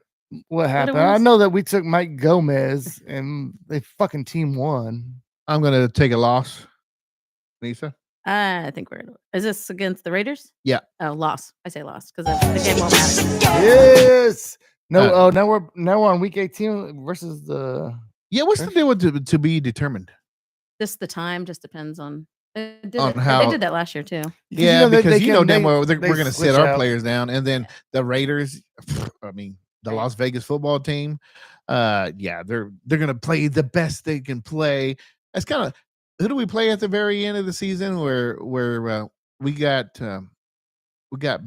Speaker 1: what happened.
Speaker 4: was?
Speaker 1: I know that we took Mike Gomez and they fucking team won.
Speaker 3: I'm gonna take a loss. Lisa?
Speaker 4: I think is this against the Raiders?
Speaker 3: Yeah.
Speaker 4: Oh, loss. I say loss because the game won't matter.
Speaker 1: Yes. No. Now we're on week 18 versus the.
Speaker 3: Yeah, what's the deal with to be determined?
Speaker 4: Just the time just depends on. They
Speaker 3: how-
Speaker 4: did that last year too.
Speaker 3: Yeah,
Speaker 1: they
Speaker 3: because
Speaker 1: can-
Speaker 3: damn
Speaker 1: they-
Speaker 3: well
Speaker 1: they
Speaker 3: we're gonna
Speaker 1: switch
Speaker 3: sit our
Speaker 1: out.
Speaker 3: players down, and then the Raiders. I mean, the Las Vegas football team. Yeah, they're gonna play the best they can play. That's kind of who do we play at the very end of the season where we got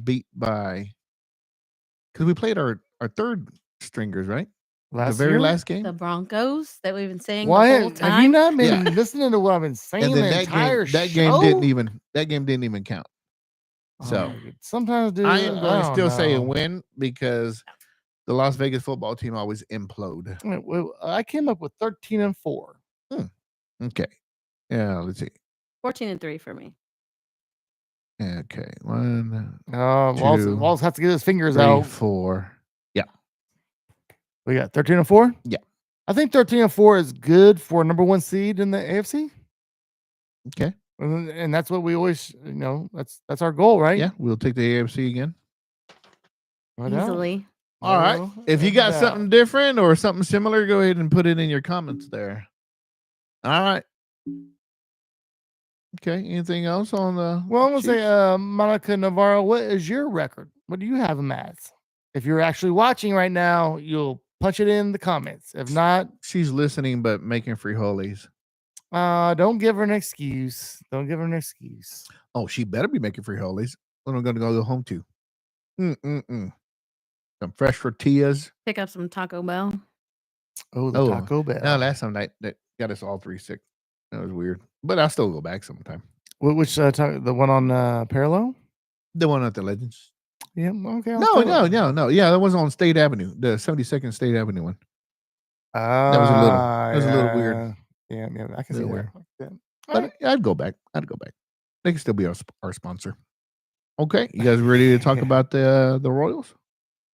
Speaker 3: beat by because we played our third stringers, right? The very
Speaker 1: year?
Speaker 3: last game.
Speaker 4: The Broncos that we've been saying
Speaker 1: Why
Speaker 4: the whole time.
Speaker 1: have you not been listening to what I've been saying
Speaker 3: And then
Speaker 1: the
Speaker 3: that
Speaker 1: entire
Speaker 3: game
Speaker 1: show?
Speaker 3: didn't even count. So
Speaker 1: sometimes, dude,
Speaker 3: I am going to still say a
Speaker 1: win.
Speaker 3: win because the Las Vegas football team always implode.
Speaker 1: I came up with 13-4.
Speaker 3: Okay. Yeah, let's see.
Speaker 4: 14-3 for me.
Speaker 3: Okay. 1,
Speaker 1: Walls has to get his fingers
Speaker 3: 3,
Speaker 1: out.
Speaker 3: 4. Yeah.
Speaker 1: We got 13-4.
Speaker 3: Yeah.
Speaker 1: I think 13-4 is good for number 1 seed in the AFC.
Speaker 3: Okay.
Speaker 1: And that's what we always, that's our goal, right?
Speaker 3: Yeah, we'll take the AFC again.
Speaker 1: No doubt.
Speaker 4: Easily.
Speaker 3: All right.
Speaker 1: No
Speaker 3: If you got
Speaker 1: doubt.
Speaker 3: something different or something similar, go ahead and put it in your comments there. All right. Okay. Anything else on the?
Speaker 1: Well, I'm gonna
Speaker 3: Chiefs?
Speaker 1: say, Monica Navarro, what is your record? What do you have him as? If you're actually watching right now, you'll punch it in the comments. If not,
Speaker 3: She's listening, but making frijoles.
Speaker 1: don't give her an excuse. Don't give her an excuse.
Speaker 3: Oh, she better be making frijoles. What am I going to go home to? Some fresh tortillas.
Speaker 4: Pick up some Taco Bell.
Speaker 1: Oh, the Taco Bell.
Speaker 3: No, last time that got us all 3 sick. That was weird. But I'll still go back sometime.
Speaker 1: Which the one on Parallel?
Speaker 3: The one at the Legends.
Speaker 1: Yeah, okay.
Speaker 3: No. Yeah, that was on State Avenue, the 72nd State Avenue one. That was a little weird.
Speaker 1: Yeah, I can see
Speaker 3: Weird.
Speaker 1: that.
Speaker 3: But I'd go back. They can still be our sponsor. Okay, you guys ready to talk about the Royals?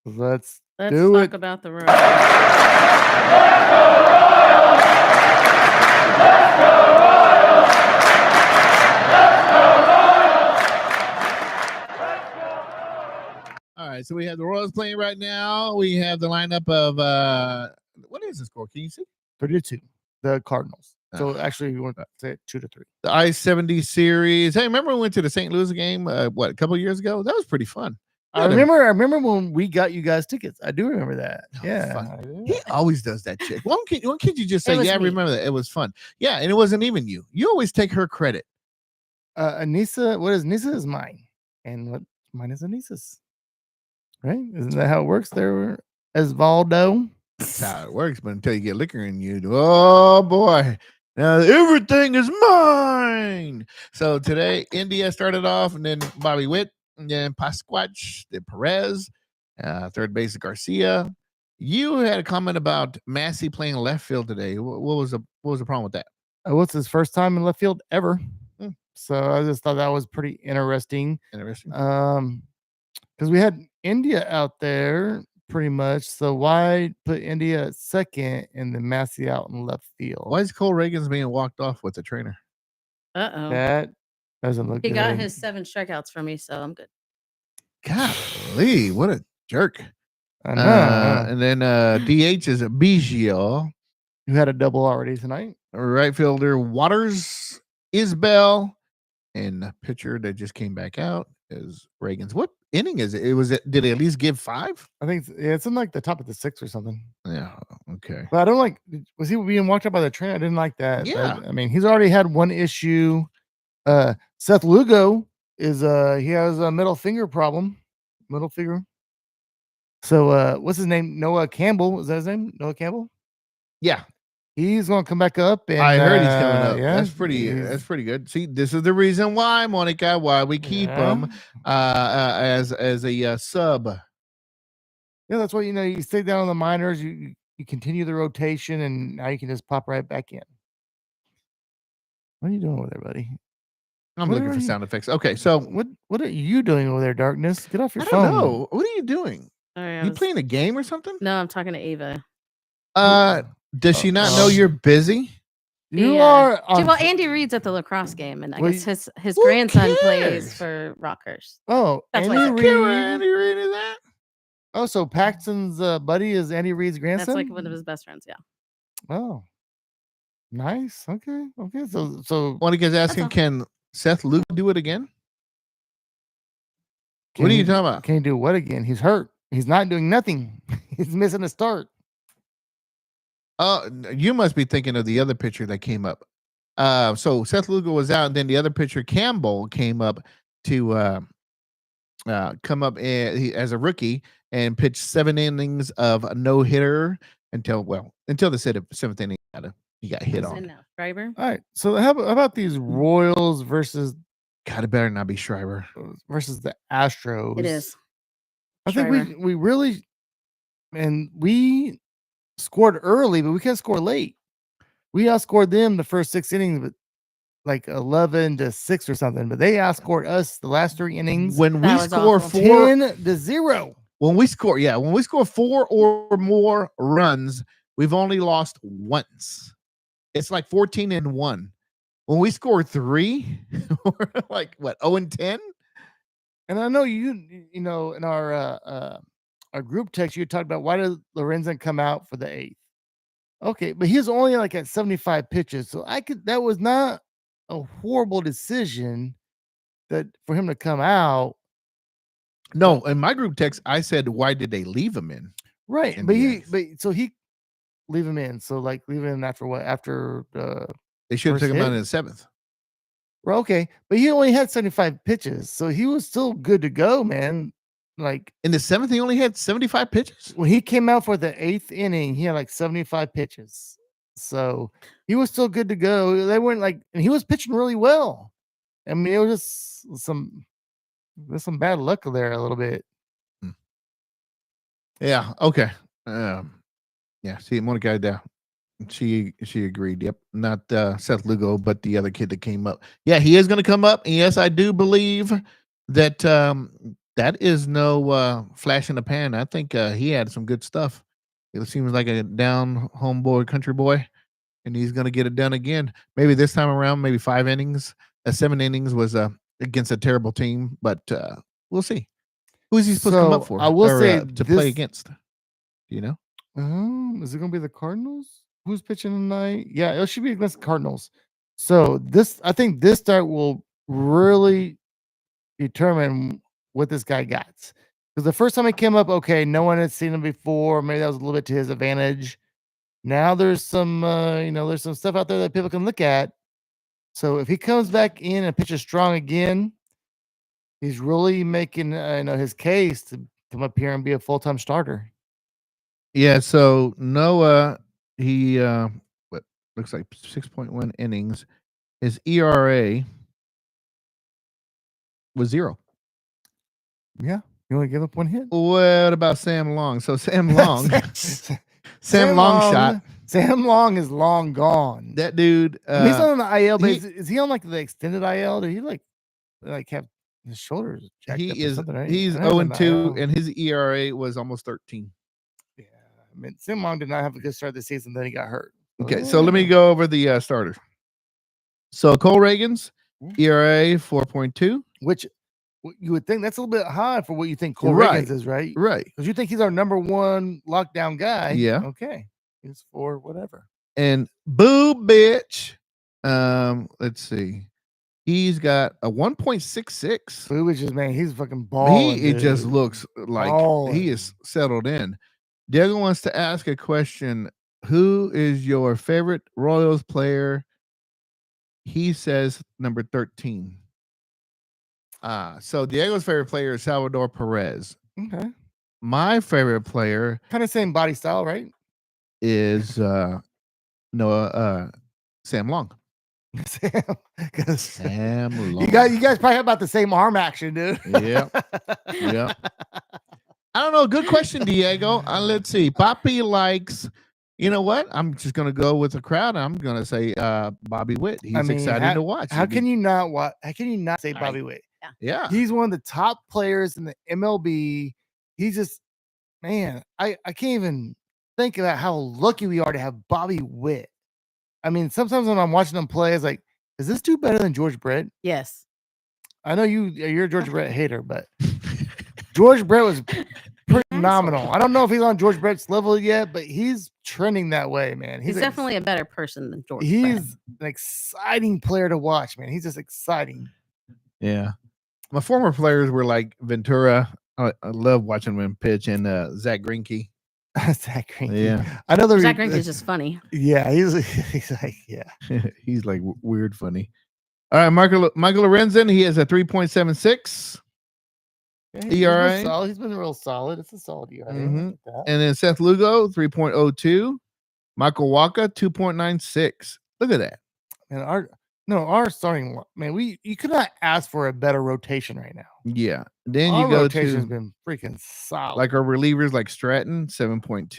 Speaker 1: Let's
Speaker 4: do talk about the Royals.
Speaker 3: All right, so we have the Royals playing right now. We have the lineup of what is the score? Can you see?
Speaker 1: 3-2. The Cardinals. So actually, you want to say it 2-3.
Speaker 3: The I70 series. Hey, remember we went to the St. Louis game? A couple of years ago? That was pretty fun.
Speaker 1: I remember when we got you guys tickets. I do remember that. Yeah.
Speaker 3: Fun. He always does that shit. Why can't you just say, yeah, I
Speaker 4: me.
Speaker 3: remember that. It was fun. Yeah, and it wasn't even you. You always take her credit.
Speaker 1: Anissa, what is Nisa is mine. And what mine is Anissa's. Right? Isn't that how it works there, Osvaldo?
Speaker 3: That's how it works, but until you get liquor in you, oh boy. Now everything is mine. So today, India started off, and then Bobby Witt, and then Pasquach, then Perez, third base Garcia. You had a comment about Massey playing left field today. What was the problem with that?
Speaker 1: What's his first time in left field ever? So I just thought that was pretty interesting. Because we had India out there pretty much. So why put India at second and then Massey out in left field?
Speaker 3: Why is Cole Reagan's being walked off with the trainer?
Speaker 1: That doesn't look good.
Speaker 4: He got his 7 strikeouts for me, so I'm good.
Speaker 3: Golly, what a jerk.
Speaker 1: I know.
Speaker 3: And then DH is Biggio,
Speaker 1: who had a double already tonight.
Speaker 3: Right fielder Waters, Isbell, and the pitcher that just came back out is Reagan's. What inning is it? Did it at least give 5?
Speaker 1: I think it's in like the top of the 6th or something.
Speaker 3: Yeah. Okay.
Speaker 1: But I don't like. Was he being walked up by the trainer? I didn't like that.
Speaker 3: Yeah.
Speaker 1: I mean, he's already had one issue. Seth Lugo is he has a middle finger problem. Middle finger. So what's his name? Noah Campbell. Is that his name? Noah Campbell?
Speaker 3: Yeah.
Speaker 1: He's gonna come back up, and
Speaker 3: I heard he's coming up.
Speaker 1: Yeah,
Speaker 3: that's pretty good. See, this is the reason why, Monica, why we keep him as a sub.
Speaker 1: Yeah, that's why you stay down on the minors, you continue the rotation, and now you can just pop right back in. What are you doing over there, buddy?
Speaker 3: I'm looking for sound effects. Okay, so
Speaker 1: what are you doing over there, Darkness? Get off your phone.
Speaker 3: I don't know. What are you doing?
Speaker 4: Sorry,
Speaker 3: you playing a game or something?
Speaker 4: No, I'm talking to Ava.
Speaker 3: Does she not know you're busy?
Speaker 1: You are.
Speaker 4: Well, Andy Reid's at the lacrosse game, and I guess his grandson plays for Rockers.
Speaker 1: Oh,
Speaker 4: that's
Speaker 1: Andy
Speaker 4: why.
Speaker 1: Reid.
Speaker 3: Andy Reid is that?
Speaker 1: Oh, so Paxton's buddy is Andy Reid's grandson?
Speaker 4: That's like one of his best friends. Yeah.
Speaker 1: Oh, nice. Okay. So
Speaker 3: Monica's asking, can Seth Luke do it again? What are you talking about?
Speaker 1: Can he do what again? He's hurt. He's not doing nothing. He's missing a start.
Speaker 3: You must be thinking of the other pitcher that came up. So Seth Lugo was out, and then the other pitcher, Campbell, came up to come up as a rookie and pitched 7 innings of a no-hitter until the 7th inning. He got hit on.
Speaker 4: Schreiber.
Speaker 1: All right. So how about these Royals versus?
Speaker 3: God, it better not be Schreiber
Speaker 1: versus the Astros.
Speaker 4: It is.
Speaker 1: I think we really, and we scored early, but we can't score late. We outscored them the first 6 innings, but like 11-6 or something. But they outscored us the last 3 innings.
Speaker 3: When we score
Speaker 1: 10-0.
Speaker 3: When we score 4 or more runs, we've only lost once. It's like 14-1. When we score 3, we're like what, 0-10?
Speaker 1: And I know you know in our group text you talked about why did Lorenzen come out for the 8th? Okay, but he's only like at 75 pitches, so that was not a horrible decision that for him to come out.
Speaker 3: No, in my group text I said, why did they leave him in?
Speaker 1: Right,
Speaker 3: in
Speaker 1: but
Speaker 3: the
Speaker 1: he
Speaker 3: eighth.
Speaker 1: but so he leave him in. So like leave him in after what? After the
Speaker 3: They should have
Speaker 1: first
Speaker 3: took him out
Speaker 1: hit?
Speaker 3: in the 7th.
Speaker 1: Well, okay, but he only had 75 pitches, so he was still good to go, man. Like
Speaker 3: In the 7th, he only had 75 pitches.
Speaker 1: when he came out for the 8th inning, he had like 75 pitches. So he was still good to go. They weren't like, and he was pitching really well. I mean, it was just there's some bad luck there a little bit.
Speaker 3: Yeah. Okay. Yeah. See, Monica there. She agreed. Yep. Not Seth Lugo, but the other kid that came up. Yeah, he is going to come up. And yes, I do believe that that is no flash in the pan. I think he had some good stuff. It seems like a down homeboy, country boy, and he's going to get it done again. Maybe this time around, maybe 5 innings. 7 innings was against a terrible team, but we'll see. Who is he supposed to come up
Speaker 1: So
Speaker 3: for?
Speaker 1: I will say
Speaker 3: to play against. Do you know?
Speaker 1: Is it gonna be the Cardinals? Who's pitching tonight? Yeah, it should be against the Cardinals. So I think this start will really determine what this guy got. Because the first time he came up, okay, no one had seen him before. Maybe that was a little bit to his advantage. Now there's some, there's some stuff out there that people can look at. So if he comes back in and pitches strong again, he's really making his case to come up here and be a full-time starter.
Speaker 3: Yeah, so Noah, he what looks like 6.1 innings. His ERA was 0.
Speaker 1: Yeah, you want to give up one hit?
Speaker 3: What about Sam Long? So Sam Long,
Speaker 1: Sam
Speaker 3: Long shot.
Speaker 1: Sam Long is long gone.
Speaker 3: That dude.
Speaker 1: He's on the IL, but
Speaker 3: he-
Speaker 1: is he on like the extended IL? Did he like have his shoulders jacked up or something? Right?
Speaker 3: He's
Speaker 1: I know he's on
Speaker 3: 0-2,
Speaker 1: the IL.
Speaker 3: and his ERA was almost 13.
Speaker 1: Yeah, I mean Sam Long did not have a good start this season. Then he got hurt.
Speaker 3: Okay, so let me go over the starters. So Cole Reagan's ERA 4.2,
Speaker 1: Which you would think that's a little bit high for what you think Cole
Speaker 3: Right.
Speaker 1: Reagans is, right?
Speaker 3: right?
Speaker 1: Because you think he's our number one lockdown guy.
Speaker 3: Yeah.
Speaker 1: Okay. He's for whatever.
Speaker 3: And boo bitch. Let's see. He's got a 1.66.
Speaker 1: Boo, which is man, he's fucking balling.
Speaker 3: It just
Speaker 1: dude.
Speaker 3: looks like
Speaker 1: Balling.
Speaker 3: he is settled in. Diego wants to ask a question. Who is your favorite Royals player? He says number 13. So Diego's favorite player is Salvador Perez.
Speaker 1: Okay.
Speaker 3: My favorite player
Speaker 1: Kind of same body style, right?
Speaker 3: is Sam Long.
Speaker 1: Sam, 'cause
Speaker 3: Sam Long.
Speaker 1: you guys probably have about the same arm action, dude.
Speaker 3: Yep. I don't know. Good question, Diego. Let's see. Poppy likes. You know what? I'm just gonna go with the crowd. I'm gonna say Bobby Witt. He's excited to watch.
Speaker 1: How can you not say Bobby Witt?
Speaker 3: Yeah.
Speaker 1: He's one of the top players in the MLB. He's just man. I can't even think about how lucky we are to have Bobby Witt. I mean, sometimes when I'm watching him play, it's like, is this dude better than George Brett?
Speaker 4: Yes.
Speaker 1: I know you're a George Brett hater, but George Brett was pretty phenomenal. I don't know if he's on George Brett's level yet, but he's trending that way, man.
Speaker 4: He's definitely a better person than George Brett.
Speaker 1: He's an exciting player to watch, man. He's just exciting.
Speaker 3: Yeah. My former players were like Ventura. I love watching him pitch, and Zach Greinke.
Speaker 1: Zach Greinke.
Speaker 3: Yeah.
Speaker 1: I know
Speaker 4: Zach Greinke is just funny.
Speaker 1: Yeah, he's like, yeah.
Speaker 3: He's like weird funny. All right, Michael Lorenzen, he has a 3.76 ERA.
Speaker 1: He's been real solid. It's a solid ERA.
Speaker 3: And then Seth Lugo, 3.02. Michael Waka, 2.96. Look at that.
Speaker 1: And our starting man, you could not ask for a better rotation right now.
Speaker 3: Yeah. Then
Speaker 1: Our
Speaker 3: you go
Speaker 1: rotation's
Speaker 3: to
Speaker 1: been freaking solid.
Speaker 3: like our relievers like Stratton, 7.2.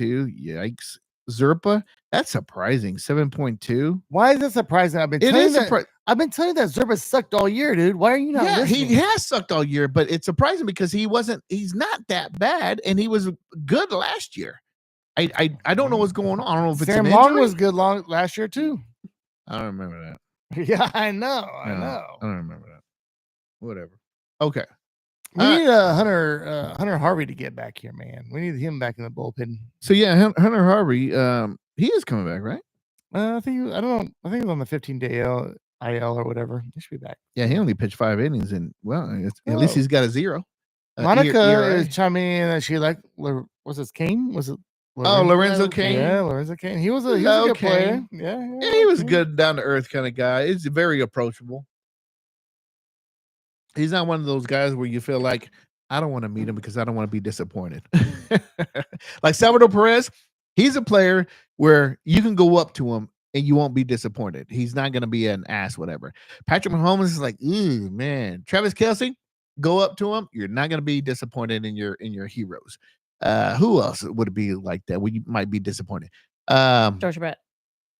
Speaker 3: Yikes. Zerpa, that's surprising. 7.2.
Speaker 1: Why is that surprising? I've been telling you that Zerba sucked all year, dude. Why are you not listening?
Speaker 3: He has sucked all year, but it's surprising because he's not that bad, and he was good last year. I don't know what's going on. I don't know if it's
Speaker 1: Sam
Speaker 3: an
Speaker 1: Long
Speaker 3: injury.
Speaker 1: was good last year too.
Speaker 3: I don't remember that.
Speaker 1: Yeah, I know.
Speaker 3: I don't remember that. Whatever. Okay.
Speaker 1: We need Hunter Harvey to get back here, man. We need him back in the bullpen.
Speaker 3: So yeah, Hunter Harvey, he is coming back, right?
Speaker 1: I think he's on the 15-day IL or whatever. He should be back.
Speaker 3: Yeah, he only pitched 5 innings, and well, at least he's got a 0.
Speaker 1: Monica is chiming in that she liked Was it Kane? Was it?
Speaker 3: Oh, Lorenzo
Speaker 4: Low
Speaker 3: Kane.
Speaker 1: Yeah, Lorenzo Kane. He was a
Speaker 3: Low
Speaker 1: good player.
Speaker 3: Kane.
Speaker 1: Yeah,
Speaker 3: Yeah, he was a
Speaker 1: Kane.
Speaker 3: good, down to earth kind of guy. He's very approachable. He's not one of those guys where you feel like I don't want to meet him because I don't want to be disappointed. Like Salvador Perez, he's a player where you can go up to him and you won't be disappointed. He's not going to be an ass, whatever. Patrick Mahomes is like, ooh, man. Travis Kelce, go up to him. You're not going to be disappointed in your heroes. Who else would it be like that? Where you might be disappointed?
Speaker 4: George Brett.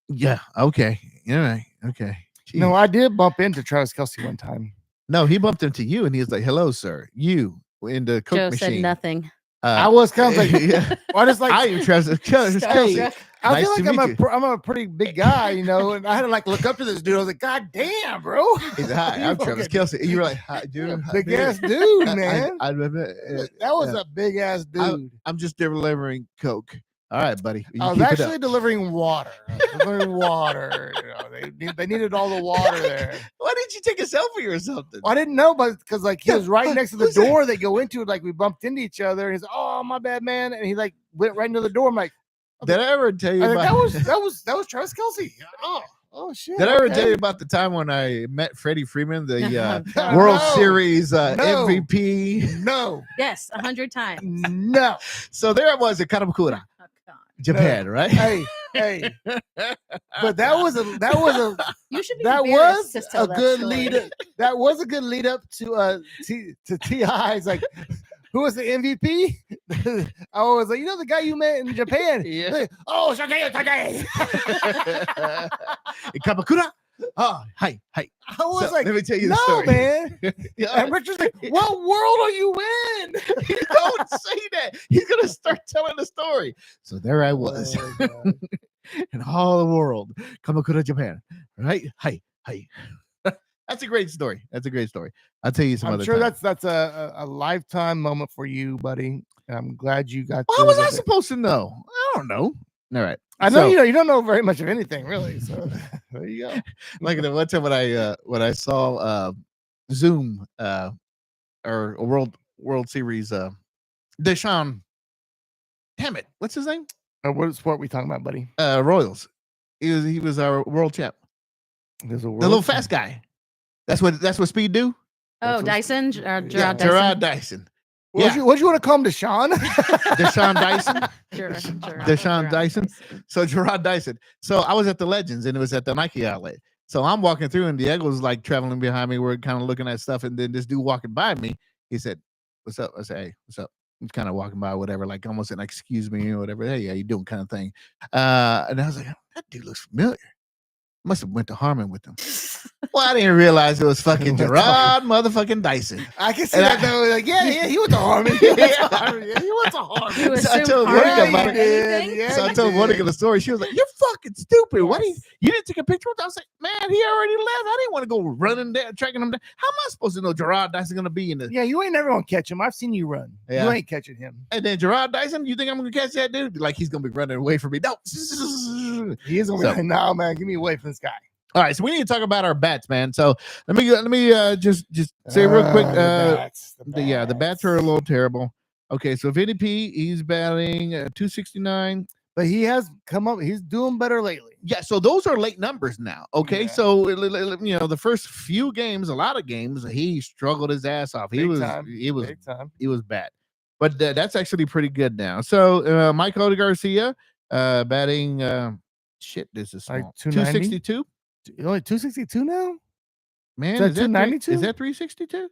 Speaker 3: Yeah. Okay. All right. Okay.
Speaker 1: No,
Speaker 3: Jeez.
Speaker 1: I did bump into Travis Kelce one time.
Speaker 3: No, he bumped into you and he was like, hello, sir. You in the Coke
Speaker 4: Joe
Speaker 3: machine.
Speaker 4: said nothing.
Speaker 1: I was kind of like,
Speaker 3: yeah.
Speaker 1: I just like,
Speaker 3: I am Travis Kelce.
Speaker 4: Starstruck.
Speaker 1: I
Speaker 3: Nice
Speaker 1: feel
Speaker 3: to
Speaker 1: like
Speaker 3: meet you.
Speaker 1: I'm a pretty big guy, you know, and I had to like look up to this dude. I was like, God damn, bro.
Speaker 3: He's like, hi, I'm Travis Kelce. And you were like, hi, dude. Hi,
Speaker 1: Big
Speaker 3: dude.
Speaker 1: ass dude, man.
Speaker 3: I remember,
Speaker 1: That was
Speaker 3: yeah.
Speaker 1: a big ass dude.
Speaker 3: I'm just delivering Coke. All right, buddy. You
Speaker 1: I was
Speaker 3: keep it
Speaker 1: actually
Speaker 3: up.
Speaker 1: delivering water. You know, they needed all the water there.
Speaker 3: Why didn't you take a selfie or something?
Speaker 1: Well, I didn't know, but because like he
Speaker 3: Yeah,
Speaker 1: was right next to the
Speaker 3: who's that?
Speaker 1: door they go into, like we bumped into each other, and he's oh my bad, man, and he like went right into the door. I'm like,
Speaker 3: Did I ever tell you
Speaker 1: I was like,
Speaker 3: about
Speaker 1: that was Travis Kelce. Oh shit.
Speaker 3: Did I ever
Speaker 1: okay.
Speaker 3: tell you about the time when I met Freddie Freeman, the
Speaker 4: God.
Speaker 3: World
Speaker 1: No.
Speaker 3: Series
Speaker 1: No.
Speaker 3: MVP?
Speaker 1: No,
Speaker 4: Yes, 100 times.
Speaker 1: no.
Speaker 3: So there I was at Kamakura,
Speaker 4: Oh, God.
Speaker 3: Japan, right?
Speaker 1: Hey, but that was a
Speaker 4: You should be
Speaker 1: that
Speaker 4: embarrassed
Speaker 1: was
Speaker 4: to tell
Speaker 1: a
Speaker 4: that
Speaker 1: good
Speaker 4: story.
Speaker 1: lead up. That was a good lead up to T.I.'s like who was the MVP? I was like, you know the guy you met in Japan.
Speaker 3: Yeah.
Speaker 1: Like, oh, Shagay.
Speaker 3: In Kamakura? Oh, hi.
Speaker 1: I was
Speaker 3: So,
Speaker 1: like,
Speaker 3: let me tell you the
Speaker 1: no,
Speaker 3: story.
Speaker 1: man.
Speaker 3: Yeah.
Speaker 1: And Richard's like, what world are you in?
Speaker 3: Don't say that. He's gonna start telling the story. So there I was
Speaker 1: Oh, my God.
Speaker 3: in all the world, Kamakura, Japan. Right? Hi. That's a great story. That's a great story. I'll tell you some
Speaker 1: I'm
Speaker 3: other
Speaker 1: sure
Speaker 3: time.
Speaker 1: that's a lifetime moment for you, buddy. And I'm glad you got.
Speaker 3: How
Speaker 1: to
Speaker 3: was I
Speaker 1: live it.
Speaker 3: supposed to know? I don't know. All right.
Speaker 1: I know
Speaker 3: So,
Speaker 1: you don't know very much of anything, really. So there you go.
Speaker 3: like the one time when I saw Zoom or a World Series Deshaun. Damn it. What's his name?
Speaker 1: What sport we talking about, buddy?
Speaker 3: Royals. He was our world champ.
Speaker 1: There's a
Speaker 3: The little fast guy. That's what Speed do?
Speaker 4: Oh,
Speaker 1: what-
Speaker 4: Dyson? Gerard
Speaker 3: Yeah,
Speaker 4: Dyson?
Speaker 3: Gerard Dyson.
Speaker 1: What you want to call him, Deshaun?
Speaker 3: Deshaun Dyson.
Speaker 4: Gerard
Speaker 3: Deshaun Dyson. So Gerard Dyson. So I was at the Legends and it was at the Nike outlet. So I'm walking through and Diego was like traveling behind me. We're kind of looking at stuff. And then this dude walking by me, he said, what's up? I said, hey, what's up? He's kind of walking by, whatever, like almost an excuse me or whatever. Hey, how you doing kind of thing. And I was like, that dude looks familiar. Must have went to Harmon with him. Well, I didn't realize it was fucking Gerard motherfucking Dyson.
Speaker 1: I can see
Speaker 3: And
Speaker 1: that
Speaker 3: I-
Speaker 1: though. Like, yeah, he went to Harmon. He went to Harmon. Yeah, he went to Harmon.
Speaker 4: You
Speaker 3: So I
Speaker 4: assume
Speaker 3: told
Speaker 4: Harmon
Speaker 3: Monica
Speaker 4: would
Speaker 3: about
Speaker 4: do
Speaker 3: it.
Speaker 4: anything?
Speaker 1: Yeah,
Speaker 3: So I
Speaker 1: you
Speaker 3: told
Speaker 1: did.
Speaker 3: Monica the story. She was like, "You're fucking stupid. Why
Speaker 4: Yes.
Speaker 3: you didn't take a picture with him?" I was like, "Man, he already left. I didn't want to go running down, tracking him down. How am I supposed to know Gerard Dyson going to be in the?"
Speaker 1: Yeah, you ain't never gonna catch him. I've seen you run.
Speaker 3: Yeah.
Speaker 1: You ain't catching him.
Speaker 3: And then Gerard Dyson, you think I'm going to catch that dude? Like he's going to be running away from me? No.
Speaker 1: He is gonna be
Speaker 3: So-
Speaker 1: like, no, man, get me away from this guy.
Speaker 3: All right, so we need to talk about our bats, man. So let me just say real quick.
Speaker 1: The
Speaker 3: The bats are a little terrible. Okay, so VDP, he's batting 269.
Speaker 1: but he has come up. He's doing better lately.
Speaker 3: Yeah, so those are late numbers now. Okay,
Speaker 1: Yeah.
Speaker 3: so you know the first few games, a lot of games, he struggled his ass off.
Speaker 1: Big time. Big time.
Speaker 3: He was bad, but that's actually pretty good now. So Mike Garcia, batting. This is
Speaker 1: Like
Speaker 3: small.
Speaker 1: 290?
Speaker 3: 262.
Speaker 1: Only 262 now.
Speaker 3: Man,
Speaker 1: Is that
Speaker 3: is that
Speaker 1: 292?
Speaker 3: Is that 362?
Speaker 1: It's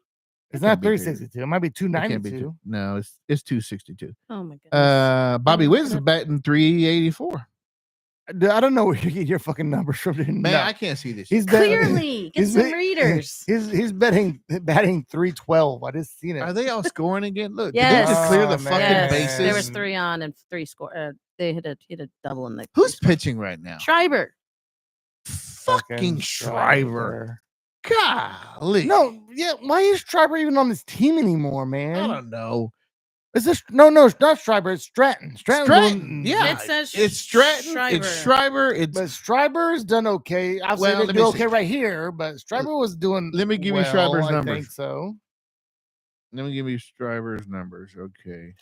Speaker 3: It can't
Speaker 1: not
Speaker 3: be bigger.
Speaker 1: 362. It might be
Speaker 3: It can't be
Speaker 1: 292.
Speaker 3: No, it's 262.
Speaker 4: Oh my goodness.
Speaker 3: Bobby
Speaker 4: look
Speaker 3: Wiz
Speaker 4: it
Speaker 3: is
Speaker 4: up.
Speaker 3: batting 384.
Speaker 1: I don't know where you get your fucking numbers from.
Speaker 3: Man,
Speaker 1: No.
Speaker 3: I can't see this.
Speaker 1: He's
Speaker 3: shit.
Speaker 4: Clearly, get
Speaker 1: he's
Speaker 4: some
Speaker 1: bet-
Speaker 4: readers.
Speaker 1: He's batting 312. I just seen it.
Speaker 3: Are they all scoring again? Look, did
Speaker 4: Yes.
Speaker 3: they just clear the
Speaker 1: Oh,
Speaker 3: fucking
Speaker 1: man.
Speaker 3: bases?
Speaker 4: There was 3 on and 3 score. They hit a double in the.
Speaker 3: Who's pitching right now?
Speaker 4: Schreiber?
Speaker 3: Fucking Shriver. Golly.
Speaker 1: No, yeah. Why is Schreiber even on this team anymore,
Speaker 3: I
Speaker 1: man?
Speaker 3: don't know.
Speaker 1: Is this no? It's not Schreiber. It's Stratton.
Speaker 3: Stratton. Yeah.
Speaker 4: It says
Speaker 3: It's Stratton.
Speaker 4: Schreiber.
Speaker 3: It's Schreiber. It's
Speaker 1: But Schreiber's done okay. I've
Speaker 3: Well,
Speaker 1: seen
Speaker 3: let
Speaker 1: it
Speaker 3: me
Speaker 1: do
Speaker 3: see.
Speaker 1: okay right here, but Schreiber was doing.
Speaker 3: Let me give you
Speaker 1: well,
Speaker 3: Schreiber's
Speaker 1: I
Speaker 3: numbers.
Speaker 1: think so.
Speaker 3: let me give you Schreiber's numbers. Okay.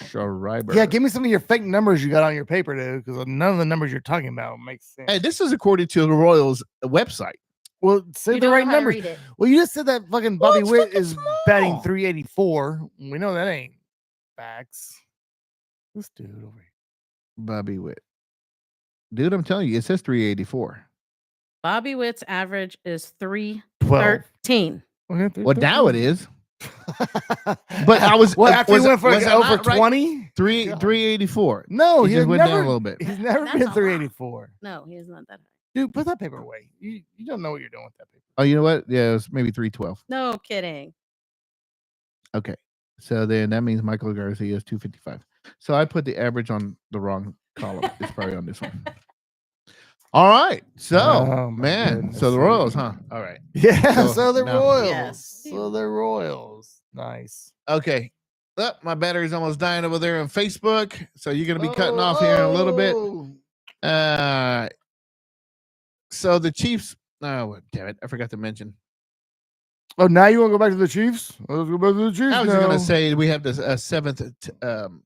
Speaker 3: Schreiber.
Speaker 1: Yeah, give me some of your fake numbers you got on your paper, dude, because none of the numbers you're talking about makes sense.
Speaker 3: Hey, this is according to the Royals website.
Speaker 1: Well, say
Speaker 4: You
Speaker 1: the
Speaker 4: don't
Speaker 1: right
Speaker 4: know how to
Speaker 1: numbers.
Speaker 4: read it.
Speaker 1: Well, you just said that fucking
Speaker 3: Well,
Speaker 1: Bobby
Speaker 3: it's
Speaker 1: Witt
Speaker 3: fucking
Speaker 1: is batting
Speaker 3: small.
Speaker 1: 384. We know that ain't facts. This dude over here.
Speaker 3: Bobby Witt. Dude, I'm telling you, it says 384.
Speaker 4: Bobby Witt's average is
Speaker 1: 12.
Speaker 4: 313.
Speaker 1: Okay,
Speaker 3: Well, now it is.
Speaker 1: But
Speaker 3: I was
Speaker 1: well after
Speaker 3: was,
Speaker 1: he went for
Speaker 3: was I
Speaker 1: over
Speaker 3: not right?
Speaker 1: 20.
Speaker 3: 384.
Speaker 1: No,
Speaker 3: He
Speaker 1: he
Speaker 3: just
Speaker 1: has
Speaker 3: went
Speaker 1: never
Speaker 3: down a little bit.
Speaker 1: He's never
Speaker 4: That's
Speaker 1: been
Speaker 4: a lot.
Speaker 1: 384.
Speaker 4: No, he is not that high.
Speaker 1: Dude, put that paper away. You don't know what you're doing with that paper.
Speaker 3: Oh, you know what? Yeah, it was maybe 312.
Speaker 4: No kidding.
Speaker 3: Okay. So then that means Michael Garcia is 255. So I put the average on the wrong column. It's probably on this one. All right. So,
Speaker 1: Oh, my
Speaker 3: man.
Speaker 1: goodness.
Speaker 3: So the Royals, huh? All right.
Speaker 1: Yeah,
Speaker 3: So,
Speaker 1: so they're
Speaker 3: no.
Speaker 1: Royals.
Speaker 4: Yes.
Speaker 1: So they're Royals. Nice.
Speaker 3: Okay. My battery's almost dying over there on Facebook. So you're going to be cutting off here in a little bit. So the Chiefs. Oh, damn it. I forgot to mention.
Speaker 1: Oh, now you want to go back to the Chiefs? Let's go back to the Chiefs.
Speaker 3: I was
Speaker 1: now.
Speaker 3: going to say we have the seventh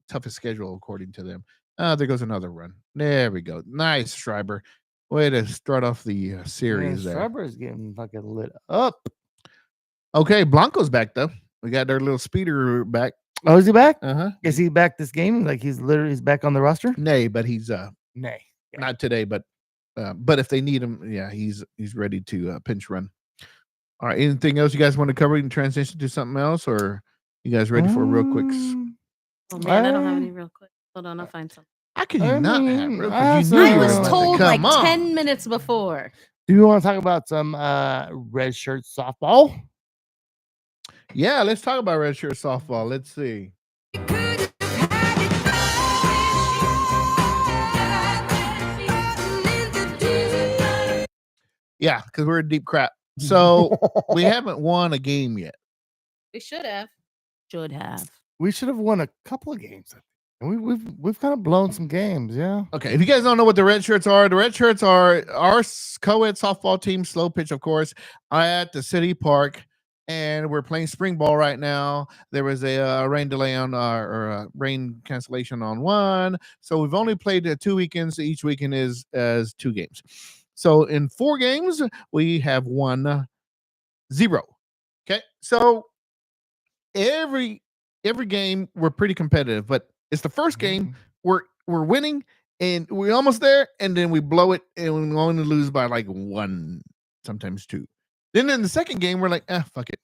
Speaker 3: toughest schedule according to them. There goes another run. There we go. Nice, Schreiber. Way to start off the series there.
Speaker 1: Schreiber is getting fucking lit up.
Speaker 3: Okay, Blanco's back though. We got their little speeder back.
Speaker 1: Oh, is he back?
Speaker 3: Uh-huh.
Speaker 1: Is he back this game? Like he's back on the roster?
Speaker 3: Nay, but he's
Speaker 1: Nay. Yeah.
Speaker 3: not today, but if they need him, yeah, he's ready to pinch run. All right. Anything else you guys want to cover and transition to something else, or you guys ready for real quicks?
Speaker 4: Oh man, I don't have any real quick. Hold on, I'll find some.
Speaker 3: How can you not have real quick? You
Speaker 1: awesome.
Speaker 3: knew
Speaker 4: I
Speaker 3: you were
Speaker 4: was
Speaker 3: about to
Speaker 4: told
Speaker 3: come
Speaker 4: like
Speaker 3: on.
Speaker 4: 10 minutes before.
Speaker 1: Do you want to talk about some red shirt softball?
Speaker 3: Yeah, let's talk about red shirt softball. Let's see. Yeah, because we're in deep crap. So we haven't won a game yet.
Speaker 4: We should have. Should have.
Speaker 1: We should have won a couple of games. And we've kind of blown some games, yeah.
Speaker 3: Okay, if you guys don't know what the red shirts are our co-ed softball team, slow pitch, of course, at the city park, and we're playing spring ball right now. There was a rain delay on or a rain cancellation on one, so we've only played 2 weekends. Each weekend is 2 games. So in 4 games, we have won 0. Okay, so every game we're pretty competitive, but it's the first game we're winning and we're almost there, and then we blow it and we only lose by like 1, sometimes 2. Then in the second game we're like, fuck it,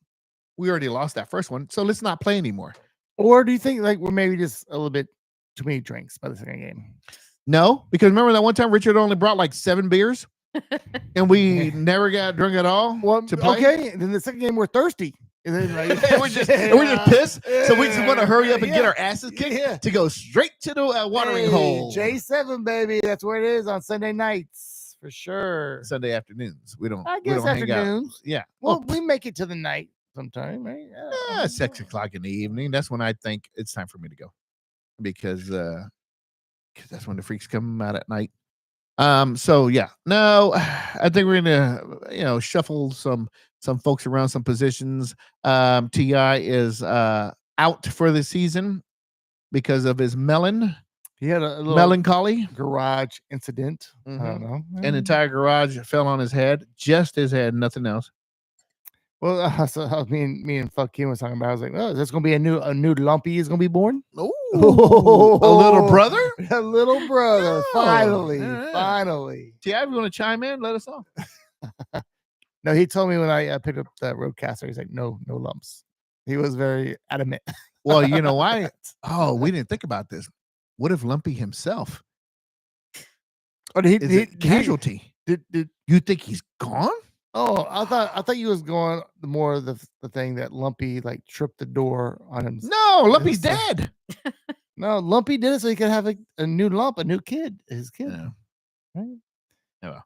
Speaker 3: we already lost that first one, so let's not play anymore.
Speaker 1: Or do you think like we're maybe just a little bit too many drinks by the second game?
Speaker 3: No, because remember that one time Richard only brought like 7 beers and we never got drunk at all.
Speaker 1: Well,
Speaker 3: to play?
Speaker 1: okay. And then the second game we're thirsty. And then like,
Speaker 3: and we're just pissed, so we just want to hurry up and get our asses kicked to go straight to the watering hole.
Speaker 1: J7, baby, that's where it is on Sunday nights for sure.
Speaker 3: Sunday afternoons. We don't.
Speaker 1: I guess
Speaker 3: we don't hang out.
Speaker 1: afternoons.
Speaker 3: Yeah.
Speaker 1: Well, we make it to the night sometime, right?
Speaker 3: 6 o'clock in the evening. That's when I think it's time for me to go, because that's when the freaks come out at night. So yeah, no, I think we're gonna shuffle some folks around some positions. Ti is out for the season because of his
Speaker 1: he had a little
Speaker 3: melancholy
Speaker 1: garage incident. I don't know.
Speaker 3: An entire garage fell on his head, just his head, nothing else.
Speaker 1: Well, so me and fuck Kim was talking about. I was like, "Oh, is this gonna be a new lumpy is gonna be born?
Speaker 3: Ooh, a little brother,
Speaker 1: a little brother.
Speaker 3: Oh,
Speaker 1: finally,
Speaker 3: yeah.
Speaker 1: finally.
Speaker 3: Ti, if you want to chime in, let us know.
Speaker 1: No, he told me when I picked up that roadcaster, he's like, no lumps. He was very adamant.
Speaker 3: Well, you know why? Oh, we didn't think about this. What if Lumpy himself is a casualty?
Speaker 1: Did
Speaker 3: you think he's gone?
Speaker 1: Oh, I thought you was going more of the thing that Lumpy like tripped the door on him.
Speaker 3: No, Lumpy's dead.
Speaker 1: No, Lumpy did it so he could have a new lump, a new kid, his kid.
Speaker 3: Yeah.
Speaker 1: Right?
Speaker 3: Oh.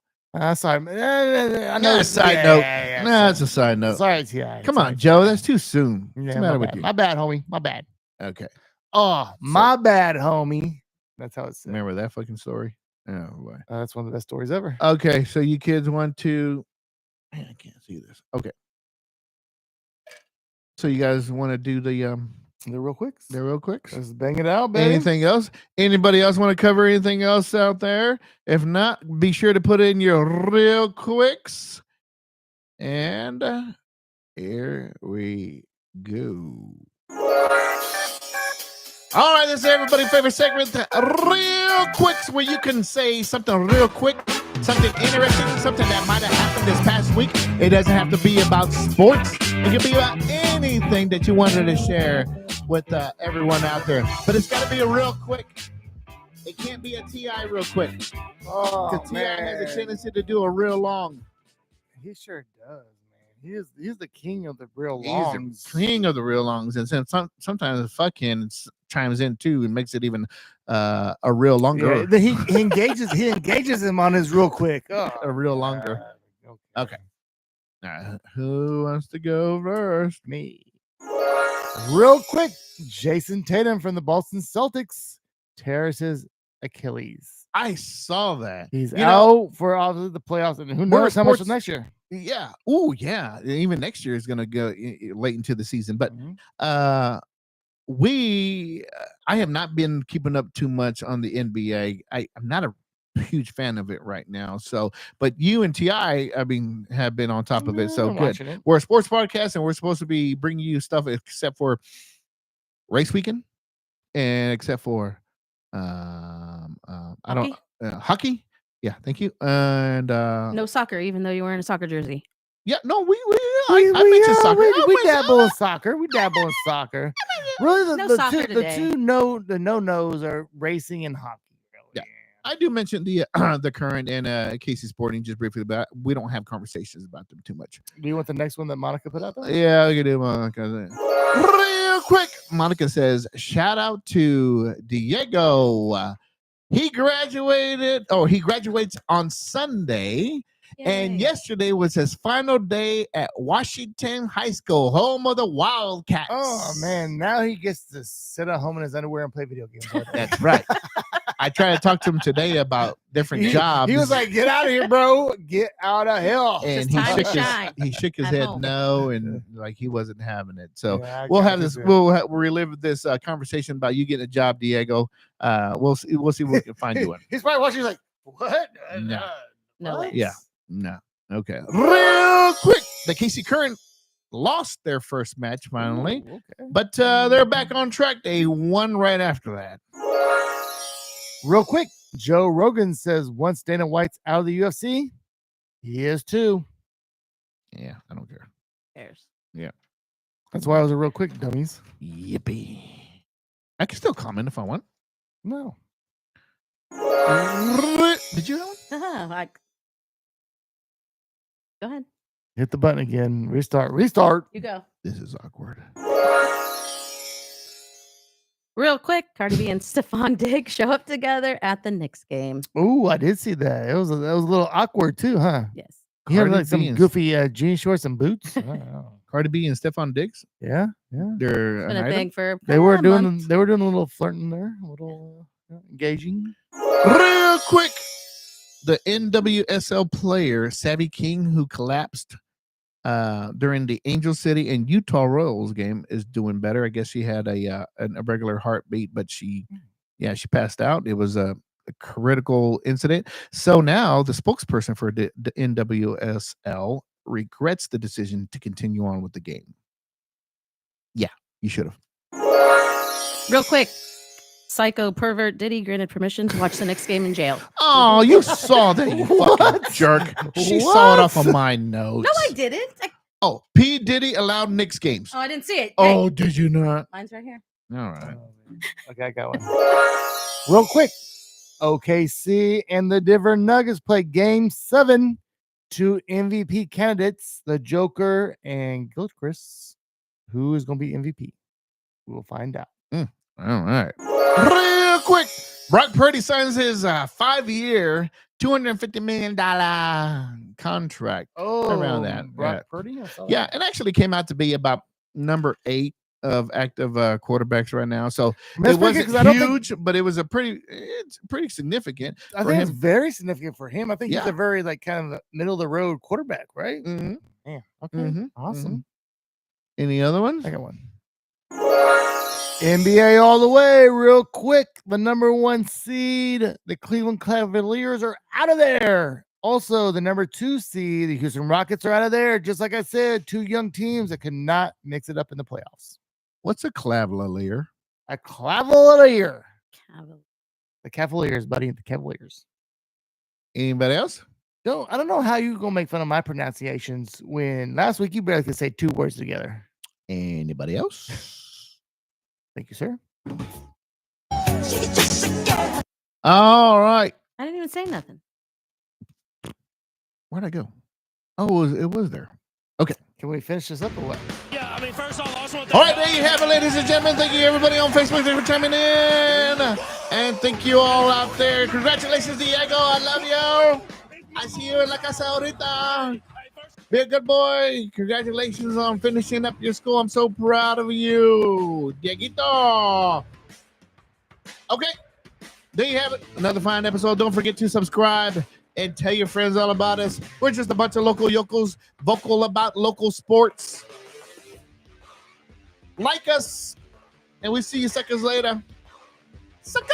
Speaker 1: Sorry. I know.
Speaker 3: No, side note. No, it's a side note.
Speaker 1: Sorry, T.I.
Speaker 3: Come on, Joe. That's too soon. What's the matter with you?
Speaker 1: My bad, homie. My bad.
Speaker 3: Okay.
Speaker 1: Oh, my bad, homie. That's how it's said.
Speaker 3: Remember that fucking story? Oh, boy.
Speaker 1: That's one of the best stories ever.
Speaker 3: Okay, so you kids want to... Man, I can't see this. Okay. So you guys want to do the
Speaker 1: They're real quick.
Speaker 3: They're real quick.
Speaker 1: Let's bang it out, baby.
Speaker 3: Anything else? Anybody else want to cover anything else out there? If not, be sure to put in your real quicks. And here we go. All right, this is everybody's favorite segment, Real Quicks, where you can say something real quick, something interesting, something that might have happened this past week. It doesn't have to be about sports. It can be about anything that you wanted to share with everyone out there. But it's got to be a real quick. It can't be a TI real quick. Because TI has a tendency to do a real long.
Speaker 1: He sure does, man. He's the king of the real
Speaker 3: He's
Speaker 1: longs.
Speaker 3: the king of the real longs. And sometimes the fucking chimes in too and makes it even a real longer.
Speaker 1: Yeah, he engages him on his real quick. Oh,
Speaker 3: a real longer. Okay. All right. Who wants to go first?
Speaker 1: Me. Real quick, Jason Tatum from the Boston Celtics tears his Achilles.
Speaker 3: I saw that.
Speaker 1: He's out for obviously the playoffs, and who knows how much next year.
Speaker 3: Yeah. Oh, yeah. Even next year is going to go late into the season. But I have not been keeping up too much on the NBA. I'm not a huge fan of it right now. So, but you and TI, I mean, have been on top of it. So good. We're a sports podcast, and we're supposed to be bringing you stuff except for race weekend, and except for hockey. Yeah, thank you. And
Speaker 4: no soccer, even though you're wearing a soccer jersey.
Speaker 3: Yeah, no, I mentioned soccer.
Speaker 1: We dabble in soccer. We dabble in soccer. Really, the no-nos are racing and hockey. Really.
Speaker 3: Yeah. I do mention the current and Casey Sporting just briefly, but we don't have conversations about them too much.
Speaker 1: Do you want the next one that Monica put out there?
Speaker 3: Yeah, we can do Monica. Real quick, Monica says, shout out to Diego. He graduates on Sunday. Yay. And yesterday was his final day at Washington High School, home of the Wildcats.
Speaker 1: Oh, man. Now he gets to sit at home in his underwear and play video games.
Speaker 3: That's right. I tried to talk to him today about different jobs.
Speaker 1: He was like, get out of here, bro. Get out of here.
Speaker 3: And he shook his head no, and like he wasn't having it. So we'll relive this conversation about you getting a job, Diego. We'll see what we can find you in.
Speaker 1: He's probably watching like, what?
Speaker 4: No way.
Speaker 3: Yeah. No. Okay. Real quick. The KC Current lost their first match finally.
Speaker 1: Ooh, okay.
Speaker 3: But they're back on track. They won right after that.
Speaker 1: Real quick, Joe Rogan says once Dana White's out of the UFC, he is too.
Speaker 3: Yeah, I don't care.
Speaker 4: Cares.
Speaker 3: Yeah.
Speaker 1: That's why I was a real quick, dummies.
Speaker 3: Yippee. I can still comment if I want.
Speaker 1: No.
Speaker 3: Did you have one?
Speaker 4: Go ahead.
Speaker 1: Hit the button again. Restart.
Speaker 4: You go.
Speaker 3: This is awkward.
Speaker 4: Real quick, Cardi B and Stephon Diggs show up together at the Knicks game.
Speaker 1: Oh, I did see that. That was a little awkward too, huh?
Speaker 4: Yes.
Speaker 1: He had like some goofy jean shorts and boots.
Speaker 3: Cardi B and Stephon Diggs.
Speaker 1: Yeah.
Speaker 3: They're
Speaker 4: been a thing for
Speaker 1: they were doing a little flirting there, a little engaging.
Speaker 3: Real quick, the NWSL player Savvy King, who collapsed during the Angel City and Utah Royals game, is doing better. I guess she had a regular heartbeat, but she passed out. It was a critical incident. So now the spokesperson for the NWSL regrets the decision to continue on with the game. Yeah, you should have.
Speaker 4: Real quick, psycho pervert Diddy granted permission to watch the Knicks game in jail.
Speaker 3: Oh, you saw that, you fucking jerk. She saw it off of my notes.
Speaker 4: No, I didn't.
Speaker 3: Oh, P. Diddy allowed Knicks games.
Speaker 4: Oh, I didn't see it.
Speaker 3: Oh,
Speaker 4: hey.
Speaker 3: Did you not?
Speaker 4: Mine's right here.
Speaker 3: All right.
Speaker 1: Okay, I got one. Real quick, OKC and the Denver Nuggets play Game 7. 2 MVP candidates, the Joker and Gilchrist. Who is going to be MVP? We will find out.
Speaker 3: All right. Real quick, Brock Purdy signs his 5-year, $250 million contract.
Speaker 1: Oh,
Speaker 3: around that.
Speaker 1: Brock Purdy?
Speaker 3: Yeah, it actually came out to be about number 8 of active quarterbacks right now. So it wasn't huge, but it was it's pretty significant.
Speaker 1: I think it's very significant for him. I think he's a very kind of middle of the road quarterback, right?
Speaker 3: Mm-hmm.
Speaker 1: Yeah. Okay. Awesome.
Speaker 3: Any other ones?
Speaker 1: I got one. NBA all the way, real quick. The number 1 seed, the Cleveland Cavaliers, are out of there. Also, the number 2 seed, the Houston Rockets, are out of there. Just like I said, 2 young teams that could not mix it up in the playoffs.
Speaker 3: What's a Cavalier?
Speaker 1: A Cavalier.
Speaker 4: Caval-
Speaker 1: The Cavaliers, buddy. The Cavaliers.
Speaker 3: Anybody else?
Speaker 1: I don't know how you gonna make fun of my pronunciations when last week you barely could say 2 words together.
Speaker 3: Anybody else?
Speaker 1: Thank you, sir.
Speaker 3: All right.
Speaker 4: I didn't even say nothing.
Speaker 3: Where'd I go? Oh, it was there. Okay.
Speaker 1: Can we finish this up or what?
Speaker 2: Yeah, I mean, first off, I also want to
Speaker 3: All right, there you have it, ladies and gentlemen. Thank you, everybody on Facebook. Thank you for chiming in. And thank you all out there. Congratulations, Diego. I love you. I see you in La Casa ahorita. Be a good boy. Congratulations on finishing up your school. I'm so proud of you, Dieguito. Okay, there you have it. Another fine episode. Don't forget to subscribe and tell your friends all about us. We're just a bunch of local yokels, vocal about local sports. Like us, and we see you suckers later. Sucker!